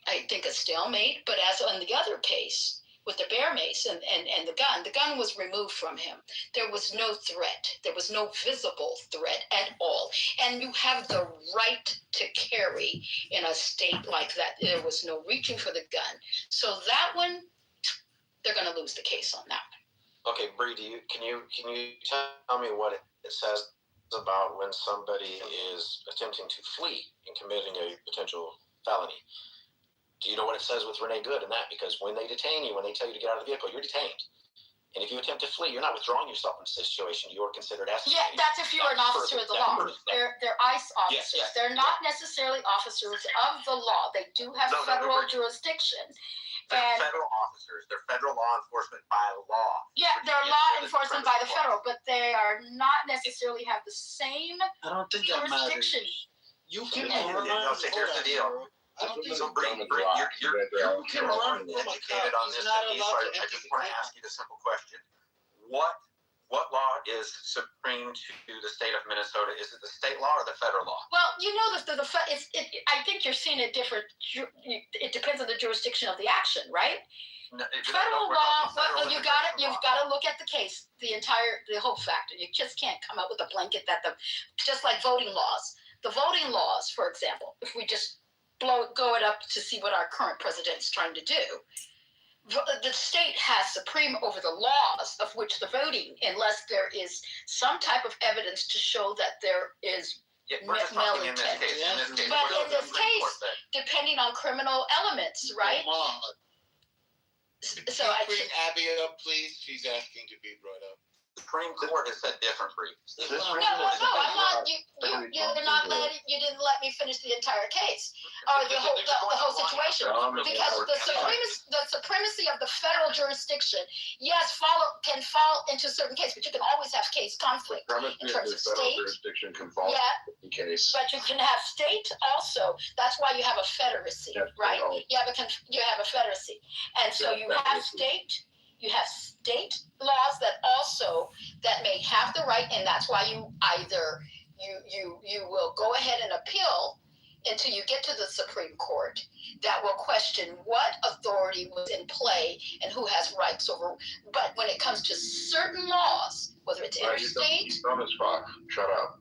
I think, a stalemate. But as on the other case, with the bear mace and the gun was removed from him. There was no threat. There was no visible threat at all. And you have the right to carry in a state like that. There was no reaching for the gun. So that one, they're going to lose the case on that one. Okay, Bree, can you tell me what it says about when somebody is attempting to flee and committing a potential felony? Do you know what it says with Renee Good in that? Because when they detain you, when they tell you to get out of the vehicle, you're detained. And if you attempt to flee, you're not withdrawing yourself from the situation. You're considered escorted. Yeah, that's if you're an officer of the law. They're ICE officers. Yes. They're not necessarily officers of the law. They do have federal jurisdiction. They're federal officers. They're federal law enforcement by law. Yeah, they're law enforcement by the federal, but they are not necessarily have the same I don't think that jurisdiction. matters. You can here's the deal. I don't think So, Bree, you're can run from a educated cop. on He's this. not I allowed to just execute want to him. ask you the simple question: What law is supreme to the state of Minnesota? Is it the state law or the federal law? Well, you know, I think you're seeing it different. It depends on the jurisdiction of the action, right? No, Federal law. Well, you've got to look at the case, the whole factor. You just can't come up with a blanket just like voting laws. The voting laws, for example, if we just go it up to see what our current president is trying to do. The state has supreme over the laws of which the voting, unless there is some type of evidence to show that there is malintent. But in this case, depending on criminal elements, right? So bring Abby up, please. She's asking to be brought up. The Supreme Court has said different, Bree. No, I'm not. You didn't let me finish the entire case or the whole situation, because the supremacy of the federal jurisdiction, yes, can fall into certain cases, but you can always have case conflict in terms of state. Jurisdiction can fall in case. But you can have state also. That's why you have a federacy, right? You have a federacy, and so you have state. You have state laws that may have the right, and that's why you either you will go ahead and appeal until you get to the Supreme Court that will question what authority was in play and who has rights over. But when it comes to certain laws, whether it's interstate, You don't know Spock. Shut up.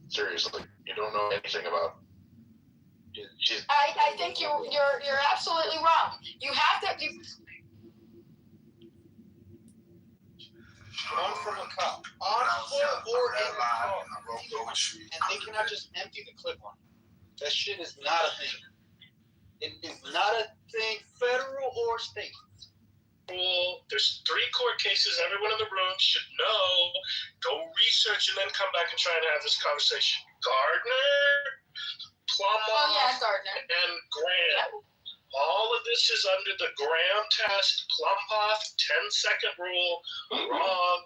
Seriously, you don't know anything about. I think you're absolutely wrong. You have that. One from a cop. On foot or in the car. And they cannot just empty the clip on you. That shit is not a thing. It is not a thing, federal or state. Well, there's 3 court cases everyone in the room should know. Go research and then come back and try and have this conversation. Gardner, Plumhoff, Gardner. and Graham. All of this is under the Graham test, Plumhoff, 10-second rule. Wrong.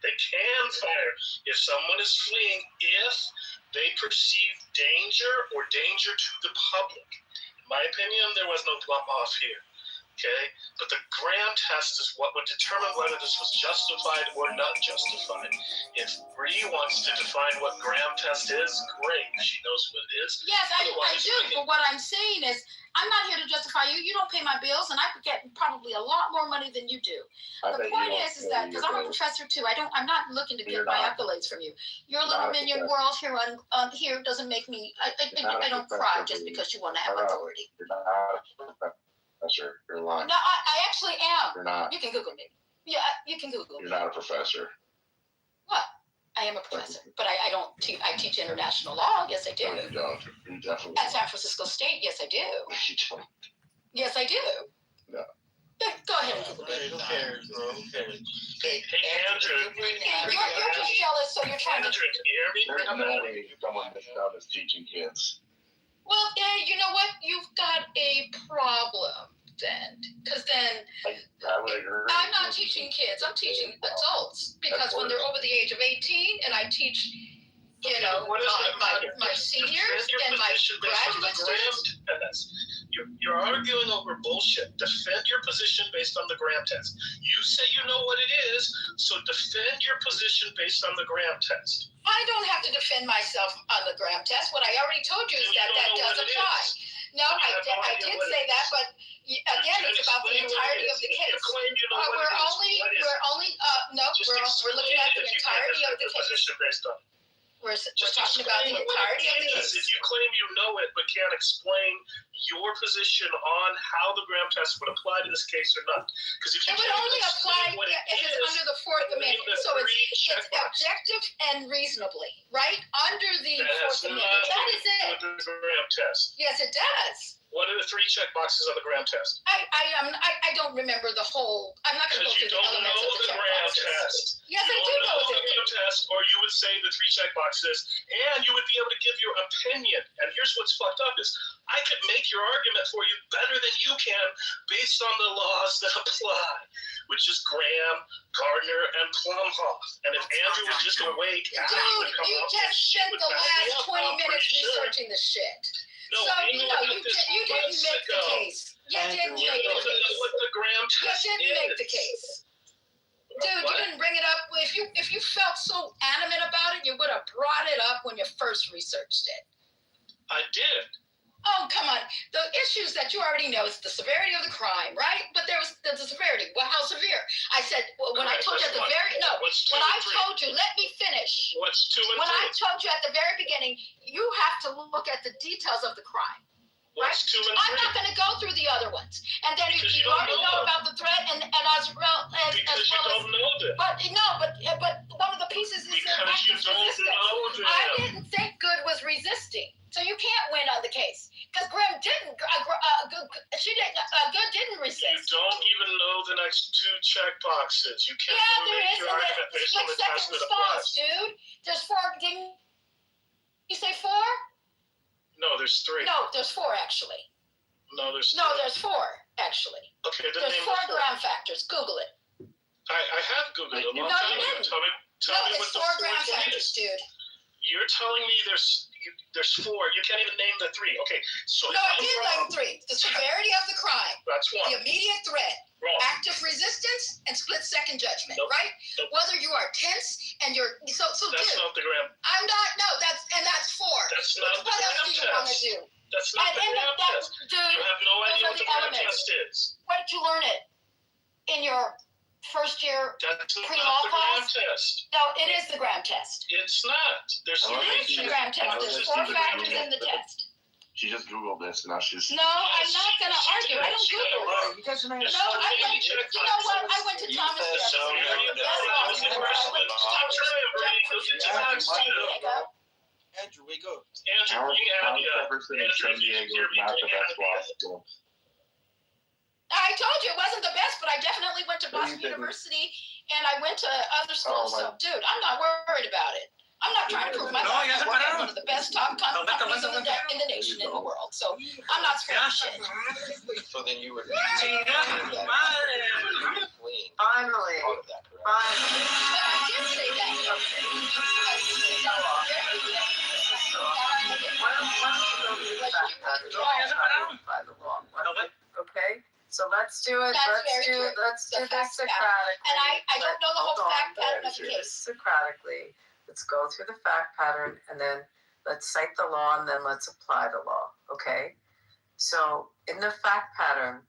They can fire if someone is fleeing if they perceive danger or danger to the public. In my opinion, there was no Plumhoff here. Okay, but the Graham test is what would determine whether this was justified or not justified. If Bree wants to define what Graham test is, great. She knows what it is. Yes, I do. But what I'm saying is, I'm not here to justify you. You don't pay my bills, and I get probably a lot more money than you do. The point is that because I'm a professor too, I'm not looking to get my accolades from you. Your little minion world here on here doesn't make me. I don't cry just because you want to have authority. You're not a professor. You're lying. No, I actually am. You're not. You can Google me. Yeah, you can Google me. You're not a professor. What? I am a professor, but I don't. I teach international law. Yes, I do. No, you don't. You definitely At San Francisco State, yes, I do. You don't. Yes, I do. No. Go ahead and Google me. Who cares, bro? Who cares? Hey, Andrew. You're just jealous, so you're trying to. Andrew, can you hear me? There's no way someone this dumb is teaching kids. Well, yeah, you know what? You've got a problem then, because then I would agree. I'm not teaching kids. I'm teaching adults because when they're over the age of 18, and I teach, my seniors and my graduate students. You're arguing over bullshit. Defend your position based on the Graham test. You say you know what it is, so defend your position based on the Graham test. I don't have to defend myself on the Graham test. What I already told you is that does apply. No, I did say that, but again, it's about the entirety of the case. We're looking at the entirety of the case. We're talking about the entirety of the case. If you claim you know it but can't explain your position on how the Graham test would apply to this case or not, because if you it would only apply if it's under the Fourth Amendment. So it's objective and reasonably, right? Under the Fourth Amendment. That is it. The Graham test. Yes, it does. What are the 3 check boxes on the Graham test? I don't remember the whole. I'm not going to go through the elements of the check boxes. Yes, I do know the Graham test, or you would say the 3 check boxes, and you would be able to give your opinion. And here's what's fucked up is I could make your argument for you better than you can based on the laws that apply, which is Graham, Gardner, and Plumhoff. And if Andrew was just awake, dude, you just spent the last 20 minutes researching the shit. No, you didn't make the case. You didn't make the case. What the Graham test you didn't make the case. Dude, you didn't bring it up. If you felt so adamant about it, you would have brought it up when you first researched it. I did. Oh, come on. The issues that you already know is the severity of the crime, right? But there was the severity. Well, how severe? I said, when I told you at the told you, let me finish. What's 2 and 3? When I told you at the very beginning, you have to look at the details of the crime. What's 2 and 3? I'm not going to go through the other ones. And then you already know about the threat and as well as because you don't know them. But one of the pieces is because you don't know them. I didn't think Good was resisting. So you can't win on the case. Because Graham didn't, Good didn't resist. You don't even know the next 2 check boxes. You can't make your argument based on the test that applies. Dude. There's 4, didn't you say 4? No, there's 3. No, there's 4 actually. No, there's 4 actually. Okay, there's 4 Graham factors. Google it. I have Googled it. No, you didn't. Tell me what the 4 Graham factors, dude. You're telling me there's 4. You can't even name the 3. Okay, so no, I did name 3. The severity of the crime. That's 1. The immediate threat. Wrong. Active resistance and split-second judgment. Nope. Right? Nope. Whether you are tense and you're so. That's not the Graham. I'm not. No, that's 4. That's not the What else Graham do you test. want to do? That's not the Graham test. Dude, you have no idea what the Graham test is. Where did you learn it? In your first year That's pre-law not the Graham class? test. No, it is the Graham test. It's not. There's It is the Graham test. There's 4 factors in the test. She just Googled this, and now she's. No, I'm not gonna argue. I don't Google. You guys know. No, I went. You know what? I went to Thomas Jefferson. Andrew, wake up. Andrew, you had Jefferson in San Diego is not the best law school. I told you it wasn't the best, but I definitely went to Boston University and I went to other schools. So, dude, I'm not worried about it. I'm not trying to prove myself. I work at one of the best top companies in the nation, in the world. So I'm not scared of shit. So then you would Finally. Finally. But I did say that. By the law. Okay, so let's do it. That's Let's very do true. let's do The this fact pattern. Socratically. And I don't know the whole Hold on, fact pattern of let's the do case. this Socratically. Let's go through the fact pattern and then let's cite the law and then let's apply the law. Okay. So in the fact pattern,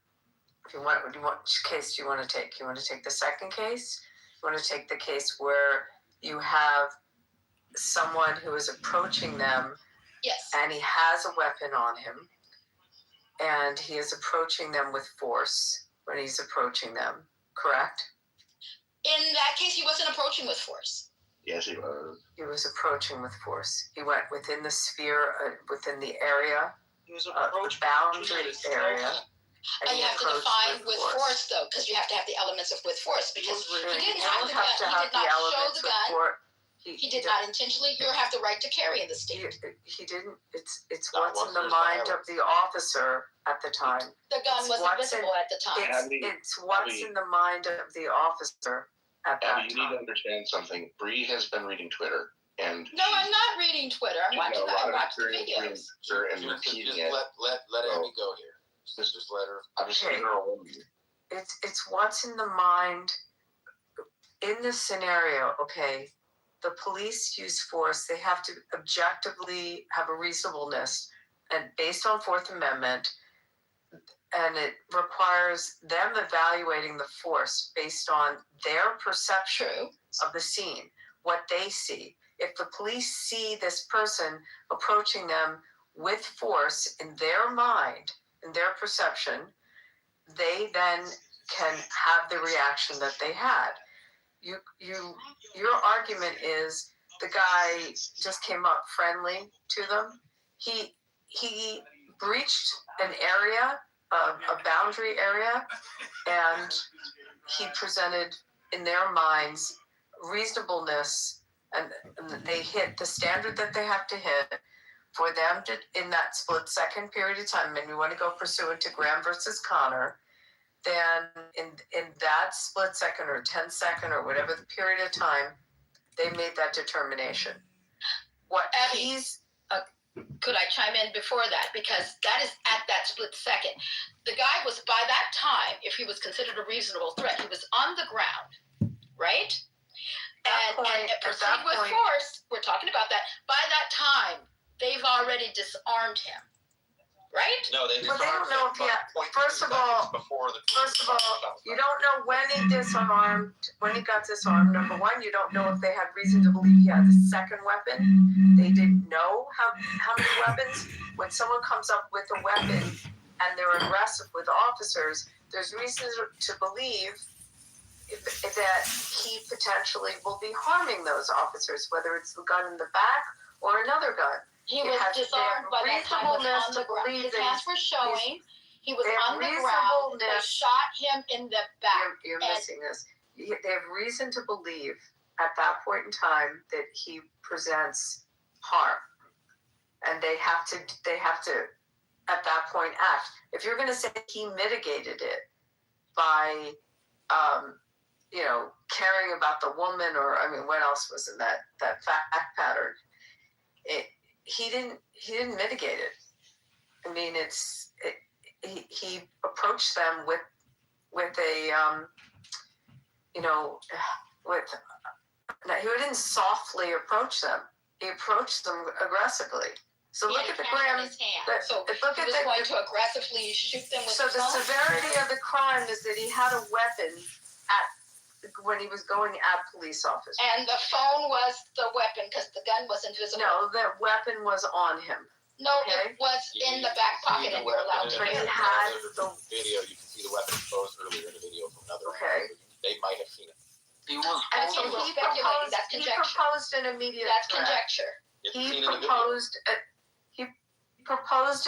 if you want, which case do you want to take? You want to take the second case? You want to take the case where you have someone who is approaching them. Yes. And he has a weapon on him, and he is approaching them with force when he's approaching them, correct? In that case, he wasn't approaching with force. Yes, he was. He was approaching with force. He went within the sphere, within the area, He was the approaching. boundary area. And you have to define with force, though, because you have to have the elements of with force. Because he didn't have the gun. He did not show the gun. He did not intentionally. You have the right to carry in the state. He didn't. It's what's in the mind of the officer at the time. The gun was invisible at the time. It's what's in the mind of the officer at that Abby, you need to understand something. Bree has been reading Twitter, and no, I'm not reading Twitter. I'm watching. I watch the videos. And repeating it. Let Abby go here. Just let her. I'm just giving her a warning. It's what's in the mind in this scenario. Okay, the police use force. They have to objectively have a reasonableness, and based on Fourth Amendment, and it requires them evaluating the force based on their perception of the scene, what they see. If the police see this person approaching them with force in their mind, in their perception, they then can have the reaction that they had. Your argument is the guy just came up friendly to them. He breached an area, a boundary area, and he presented in their minds reasonableness, and they hit the standard that they have to hit for them to, in that split second period of time, and we want to go pursuant to Graham versus Connor, then in that split second or 10-second or whatever the period of time, they made that determination. What Abby, could I chime in before that? Because that is at that split second. The guy was, by that time, if he was considered a reasonable threat, he was on the ground, right? And proceed with force. We're talking about that. By that time, they've already disarmed him, right? No, they But they don't know if he had, first of all, you don't know when he got disarmed. Number one, you don't know if they had reason to believe he had a second weapon. They didn't know how many weapons. When someone comes up with a weapon and they're aggressive with officers, there's reason to believe that he potentially will be harming those officers, whether it's the gun in the back or another gun. He was disarmed by that time. Was on the ground. His hands were showing. He was on the ground. They shot him in the back. You're missing this. They have reason to believe at that point in time that he presents harm, and they have to at that point act. If you're going to say he mitigated it by caring about the woman, or what else was in that fact pattern? He didn't mitigate it. He approached them with a he didn't softly approach them. He approached them aggressively. So look at the Graham. So he was going to aggressively shoot them with the phone? So the severity of the crime is that he had a weapon when he was going at police officers. And the phone was the weapon because the gun was invisible. No, the weapon was on him. No, Okay. it was in the back pocket and you're allowed to But use it it. had the video. You can see the weapon exposed earlier in the video from another. Okay. They might have seen it. He was And So so he speculating, proposed. that's He conjecture. proposed an immediate That's threat. conjecture. It's He seen in the video. proposed. He proposed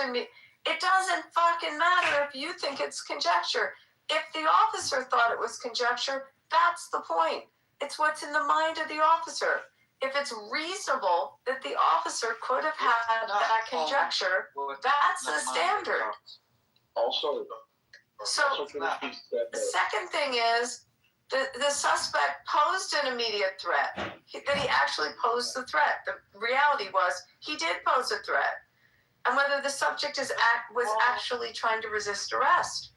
It doesn't fucking matter if you think it's conjecture. If the officer thought it was conjecture, that's the point. It's what's in the mind of the officer. If it's reasonable that the officer could have had that conjecture, that's the standard. Also, So can it be said the that second thing is the suspect posed an immediate threat. That he actually posed the threat. The reality was he did pose a threat. And whether the subject was actually trying to resist arrest.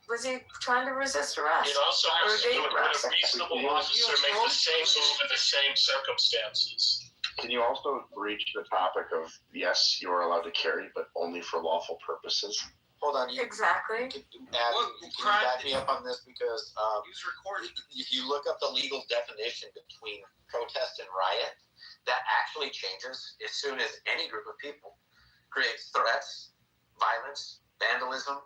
Was he trying to resist arrest? It also has to do with when a reasonable officer makes the same move in the same circumstances. can you also breach the topic of yes, you are allowed to carry, but only for lawful purposes? Hold on. Exactly. Can you back me up on this because Use recording. if you look up the legal definition between protest and riot, that actually changes as soon as any group of people creates threats, violence, vandalism,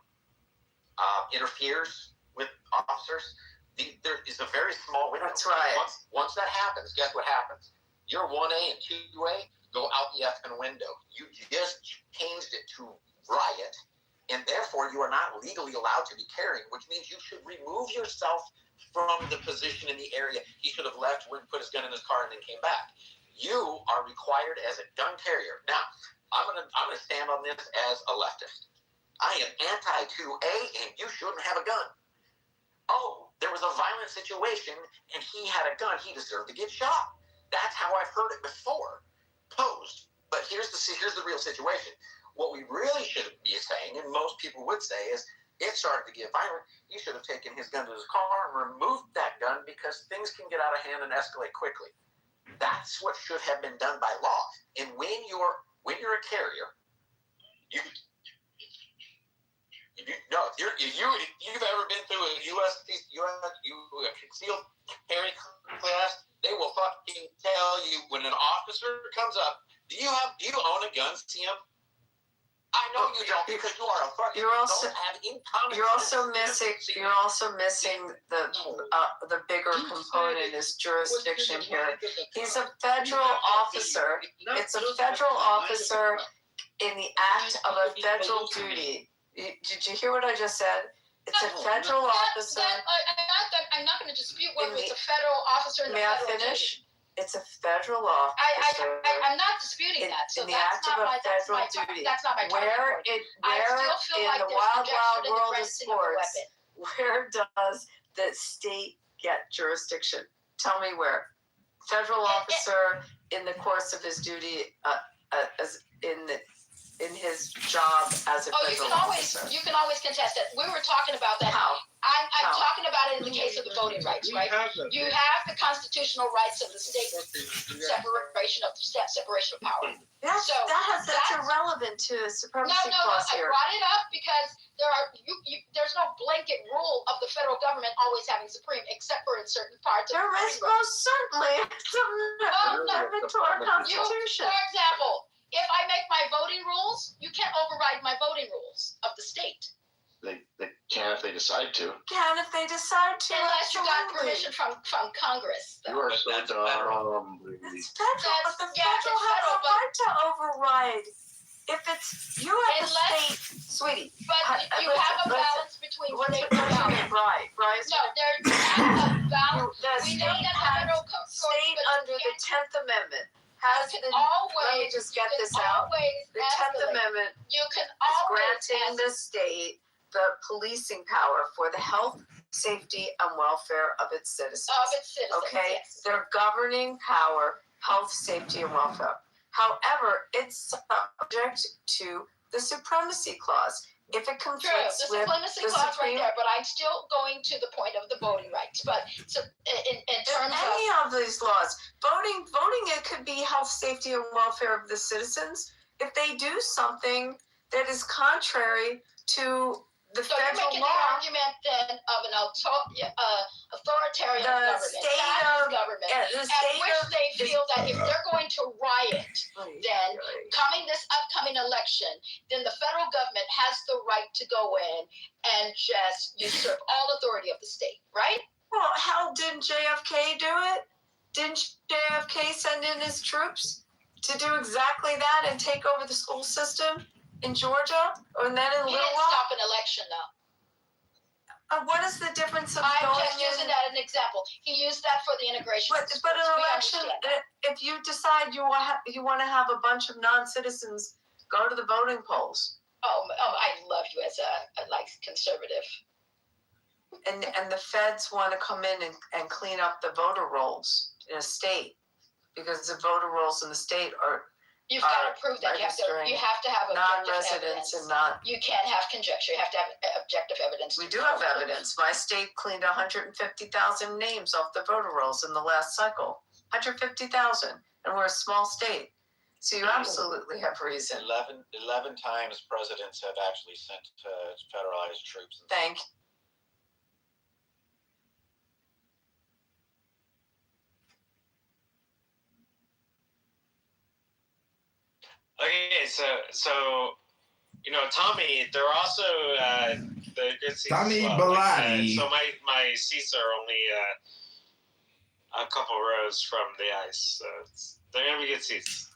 interferes with officers. There is a very small window. That's right. Once that happens, guess what happens? Your 1A and 2A go out the effing window. You just changed it to riot, and therefore you are not legally allowed to be carrying, which means you should remove yourself from the position in the area. He should have left, went, put his gun in his car, and then came back. You are required as a gun carrier. Now, I'm gonna stand on this as a leftist. I am anti-2A, and you shouldn't have a gun. Oh, there was a violent situation, and he had a gun. He deserved to get shot. That's how I've heard it before, posed. But here's the real situation. What we really should be saying, and most people would say, is it started to get violent. He should have taken his gun to his car and removed that gun because things can get out of hand and escalate quickly. That's what should have been done by law. And when you're a carrier, if you've ever been through a concealed carry class, they will fucking tell you when an officer comes up, do you own a gun, CM? I know you don't because you are a fucking. You're also missing the bigger component is jurisdiction here. He's a federal officer. It's a federal officer in the act of a federal duty. Did you hear what I just said? It's a federal officer. I'm not going to dispute whether it's a federal officer in the May I federal finish? duty. It's a federal officer. I'm not disputing that. So in the that's act not of a my federal duty. That's not my Where talking point. in like the there's wild, conjecture wild in the world of granting of a sports, weapon. where does the state get jurisdiction? Tell me where. Federal officer in the course of his duty, as in his job as a federal officer. You can always contest it. We were talking about that. How? I'm talking about it in the case of the voting rights, right? You have the constitutional rights of the state separation of power. That's irrelevant to supremacy clause I here. brought it up because there's no blanket rule of the federal government always having supreme, except for in certain parts of There the is most certainly some amendment to our Constitution. For example, if I make my voting rules, you can't override my voting rules of the state. They can if they decide to. Unless you got permission from Congress. You are so dumb. It's federal, but the federal has a right to override. If it's you at the state, sweetie. But you have a balance between state and federal. Right. No, there's a balance. We know that federal state under the 10th Amendment has been. Let me just get this out. The 10th Amendment you can is granting the state the policing power for the health, safety, and welfare of its citizens. Okay? Yes. Their governing power, health, safety, and welfare. However, it's subject to the supremacy clause. If it True, conflicts the with supremacy the clause right Supreme, there, but I'm still going to the point of the voting rights. But so in terms any of these laws, voting, it could be health, safety, and welfare of the citizens. If they do something that is contrary to the So you're federal making law. the argument then of an authoritarian The government, state fascist of- government, The at state which of they feel that if they're going to riot, then Right. coming this upcoming election, then the federal government has the right to go in and just usurp all authority of the state, right? Well, hell, didn't JFK do it? Didn't JFK send in his troops to do exactly that and take over the school system in Georgia? And then in He Little didn't Rock? stop an election, though. What is the difference of I'm going just using in? that as an example. He used that for the integration. But of schools. an We election, understand that. if you decide you want to have a bunch of non-citizens go to the voting polls, Oh, I love you as a like conservative. and the feds want to come in and clean up the voter rolls in a state, because the voter rolls in the state are You've got to prove that you have to have objective non-residents evidence. and not. You can't have conjecture. You have to have objective evidence. We do have evidence. My state cleaned 150,000 names off the voter rolls in the last cycle. 150,000, and we're a small state. So you absolutely have reason. 11 times presidents have actually sent federalized troops. Thank. Okay, so you know, Tommy, they're also the good seats. Tommy as well. Bellotti. So my seats are only a couple rows from the ice, so they're gonna be good seats.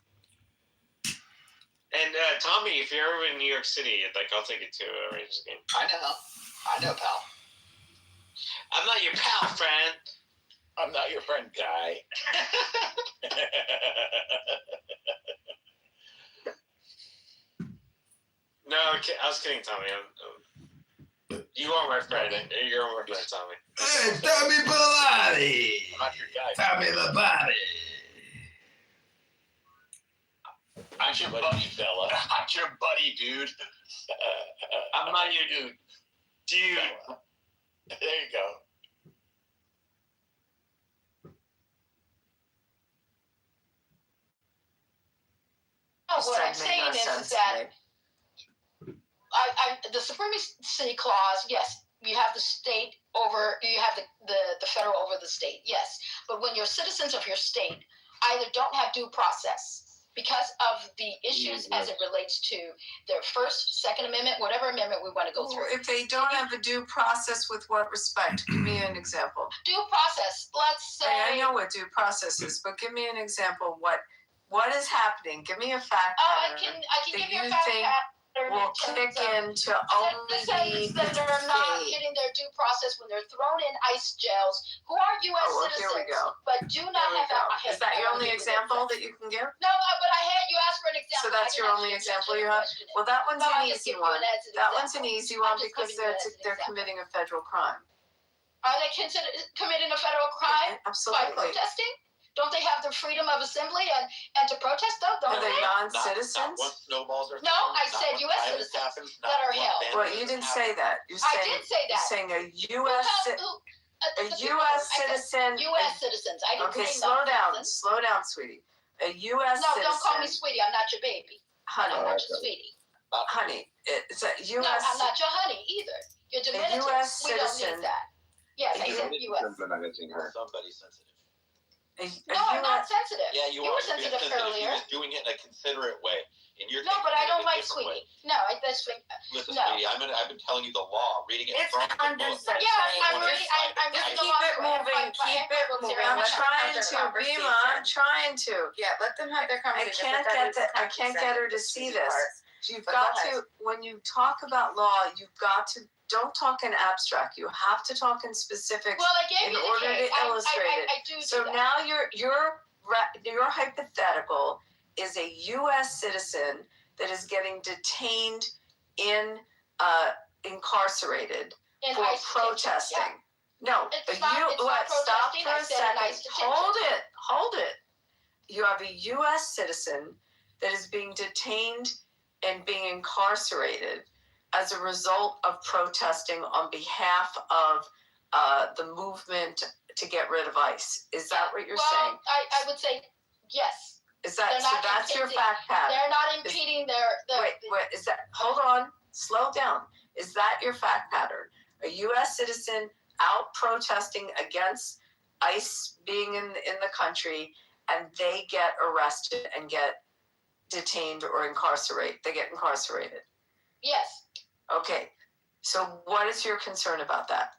And Tommy, if you're ever in New York City, like I'll take you to a Rangers game. I know, pal. I'm not your pal, friend. I'm not your friend, guy. No, I was kidding, Tommy. You are my friend. You're my friend, Tommy. Hey, Tommy Bellotti. I'm not your guy. Tommy Labate. I'm your buddy, fella. I'm your buddy, dude. I'm not your dude. Dude. There you go. No, what I'm saying is that the supremacy clause, yes, you have the state over, you have the federal over the state, yes. But when you're citizens of your state, either don't have due process because of the issues as it relates to their First, Second Amendment, whatever amendment we want to go through. If they don't have a due process, with what respect? Give me an example. Due process, let's say. I know what due process is, but give me an example. What is happening? Give me a fact I pattern can that give you a you fact think pattern will kick in to only citizens that are not getting their due process when they're thrown in ICE jails, who are U.S. citizens, here we go. but do not have that. Is that your only example that you can give? No, but I had you asked for an example. So that's your only example you have? Well, that one's an easy one. That one's an easy one because they're committing a federal crime. Are they considered committing a federal crime Absolutely. by protesting? Don't they have the freedom of assembly and to protest though? Are they non-citizens? Not once snowballs are No, thrown, I not said once U.S. violence citizens happens, that are not once held. Well, you didn't say that. I did say that. You're saying a Who U.S. held- A U.S. citizen. U.S. citizens. I didn't Okay, say slow down, non-citizens. sweetie. A U.S. No, citizen. don't call me sweetie. I'm not your baby. I'm Honey, not your sweetie. honey, it's a No, U.S. I'm not your honey either. You're diminutive. US We don't citizen. need that. Yes, I said U.S. Implementing her. Somebody sensitive. No, I'm not sensitive. Yeah, you were are. sensitive She earlier. was doing it in a considerate way, and you're. No, but I don't like different way. sweetie. No, that's sweet. Listen, No. sweetie, I've been telling you the law, reading it It's from the book. condescending. Yeah, I'm Just reading keep it moving. Keep it moving. I'm trying to, Bima. I'm trying to. Yeah, let them have their I conversation. can't get her to see this. You've got to, when you talk about law, you've got to, don't talk in abstract. You have to talk in specifics. Well, I gave in you the order case. to illustrate it. I do So that. now your hypothetical is a U.S. citizen that is getting detained incarcerated In for ICE protesting. No, It's not stop protesting. for I a said second. nice detention. Hold it. You have a U.S. citizen that is being detained and being incarcerated as a result of protesting on behalf of the movement to get rid of ICE. Is that what you're saying? I would say yes. Is that They're so? not That's your impeding- fact pattern. They're not impeding their. Wait. Is that? Hold on. Slow down. Is that your fact pattern? A U.S. citizen out protesting against ICE being in the country, and they get arrested and get detained or incarcerated. They get incarcerated. Yes. Okay. So what is your concern about that?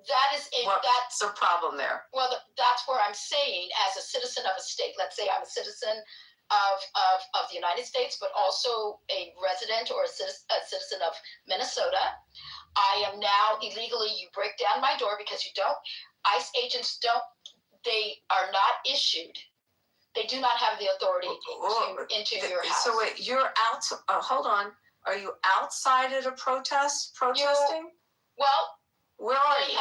That is What's the problem there? Well, that's where I'm saying, as a citizen of a state, let's say I'm a citizen of the United States, but also a resident or a citizen of Minnesota. I am now illegally, you break down my door because you don't, ICE agents they are not issued. They do not have the authority to enter your house. So wait, you're out, hold on. Are you outside at a protesting? Where are you?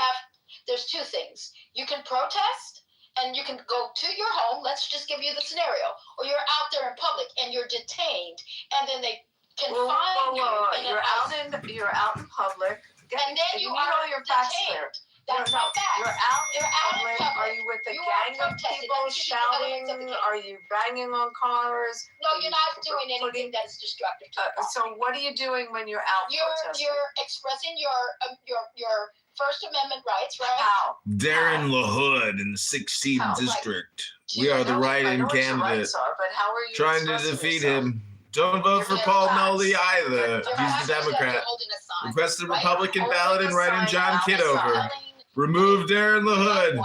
There's two things. You can protest and you can go to your home. Let's just give you the scenario. Or you're out there in public and you're detained, and then they can find you. You're out in public. And then you are all your facts detained. clear. That's not facts. You're out in public. Are you with a gang of people shouting? Are you banging on cars? No, you're not doing anything that is destructive to the property. So what are you doing when you're out protesting? You're expressing your First Amendment rights, right? How? Darren LaHood in the 16th district. We are the write-in candidate. Trying to defeat him. Don't vote for Paul Nolly either. He's the Democrat. Request the Republican ballot and write in John Kitover. Remove Darren LaHood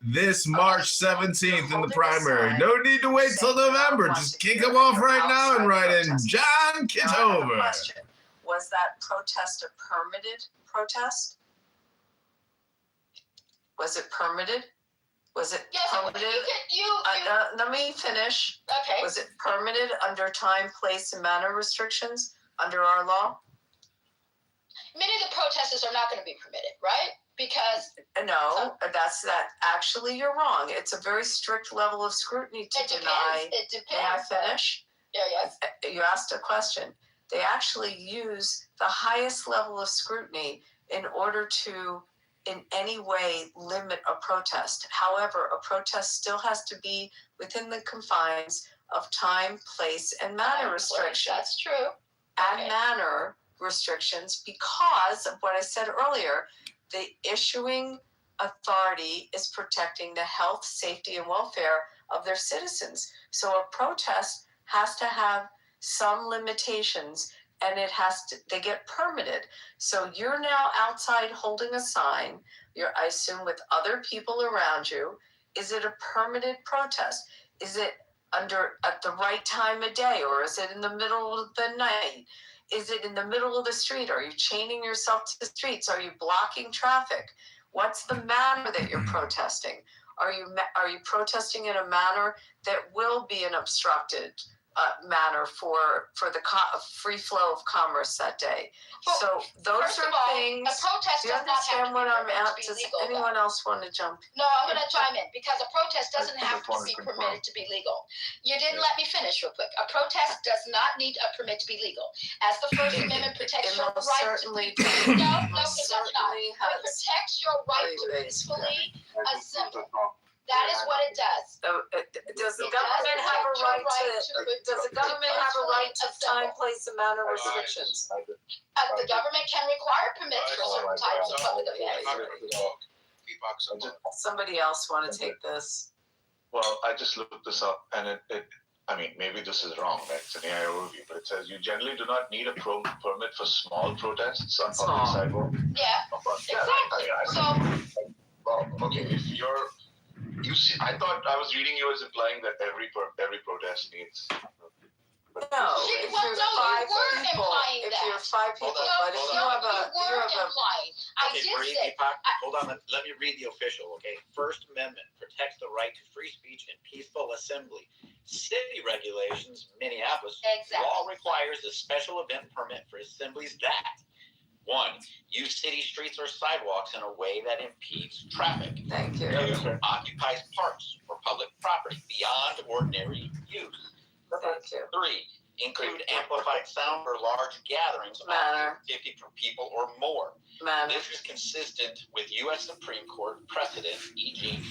this March 17th in the primary. No need to wait till November. Just kick him off right now and write in John Kitover. Was that protest a permitted protest? Was it permitted? Was it permitted? Let me finish. Okay. Was it permitted under time, place, and manner restrictions under our law? Many of the protesters are not going to be permitted, right? Because that's actually you're wrong. It's a very strict level of scrutiny to deny. It depends. May I finish? Yeah, yes. You asked a question. They actually use the highest level of scrutiny in order to in any way limit a protest. However, a protest still has to be within the confines of time, place, and manner restrictions. That's true. And manner restrictions, because of what I said earlier, the issuing authority is protecting the health, safety, and welfare of their citizens. So a protest has to have some limitations, and they get permitted. So you're now outside holding a sign, I assume with other people around you. Is it a permitted protest? Is it at the right time of day, or is it in the middle of the night? Is it in the middle of the street? Are you chaining yourself to the streets? Are you blocking traffic? What's the manner that you're protesting? Are you protesting in a manner that will be an obstructed manner for the free flow of commerce that day? Well, so those are things. A protest do you does not have understand what I'm at? be Does legal, anyone else want to jump? No, I'm going to chime in because a protest doesn't have to be permitted to be legal. You didn't let me finish real quick. A protest does not need a permit to be legal. As the First Amendment protects your right to certainly No, it does not. It protects your right to peacefully assemble. That is what it does. Does the government have a right to time, place, and manner restrictions? The government can require permits for certain types of public events. Somebody else want to take this? Well, I just looked this up, and I mean, maybe this is wrong, right? It's an AI overview, but it says you generally do not need a permit for small protests on public sidewalk. Yeah, exactly. Well, okay, if I thought I was reading you as implying that every protest needs. No, if you're 5 people, but if you have implying. I did say. Hold on, let me read the official, okay? First Amendment protects the right to free speech and peaceful assembly. City regulations, Minneapolis, law requires a special event permit for assemblies that 1. Use city streets or sidewalks in a way that impedes traffic. Thank you. 2. Occupies parks or public property beyond ordinary use. Thank you. 3. Include amplified sound for large gatherings of 50 people or more. This is consistent with U.S. Supreme Court precedent, e.g.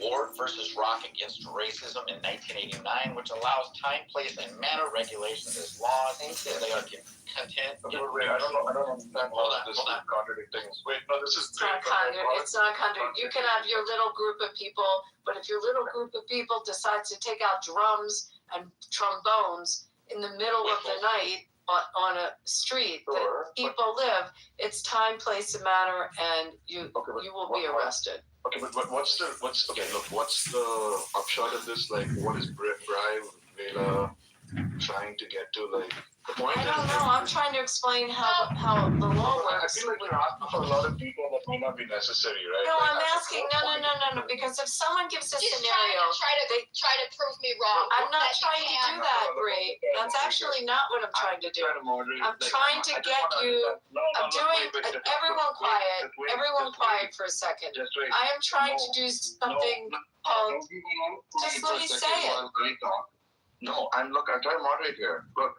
Ward versus Rock against racism in 1989, which allows time, place, and manner regulations as laws. They are content. Okay, wait, I don't understand all of this is contradicting. Wait, no, this is It's not it's not you can have your little group of people, but if your little group of people decides to take out drums and trombones in the middle of the night on a street that people live, it's time, place, and manner, and you will be arrested. Okay, but what's the upshot of this? Like, what is Brian Vela trying to get to? Like, the point I don't know. I'm trying to explain how the law I works. feel like you're asking for a lot of people that may not be necessary, right? No, Like, I'm asking. No. Because if someone gives a She's scenario, try to prove me wrong. I'm not that you trying to can't. do that, Bree. That's actually not what I'm trying to do. I'm trying to get you. I'm doing. Everyone quiet. Everyone quiet for a second. I am trying to do something called. Just let me say it. No, I'm trying to moderate here. Look,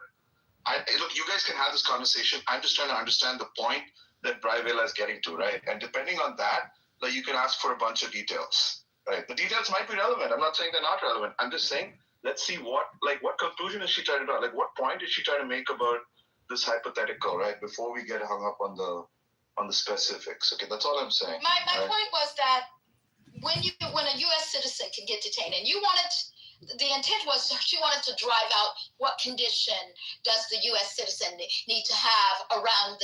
you guys can have this conversation. I'm just trying to understand the point that Brian Vela is getting to, right? And depending on that, like, you can ask for a bunch of details, right? The details might be relevant. I'm not saying they're not relevant. I'm just saying, let's see what conclusion is she trying to draw? Like, what point is she trying to make about this hypothetical, right? Before we get hung up on the specifics. Okay, that's all I'm saying. My point was that when a U.S. citizen can get detained, and the intent was she wanted to drive out what condition does the U.S. citizen need to have around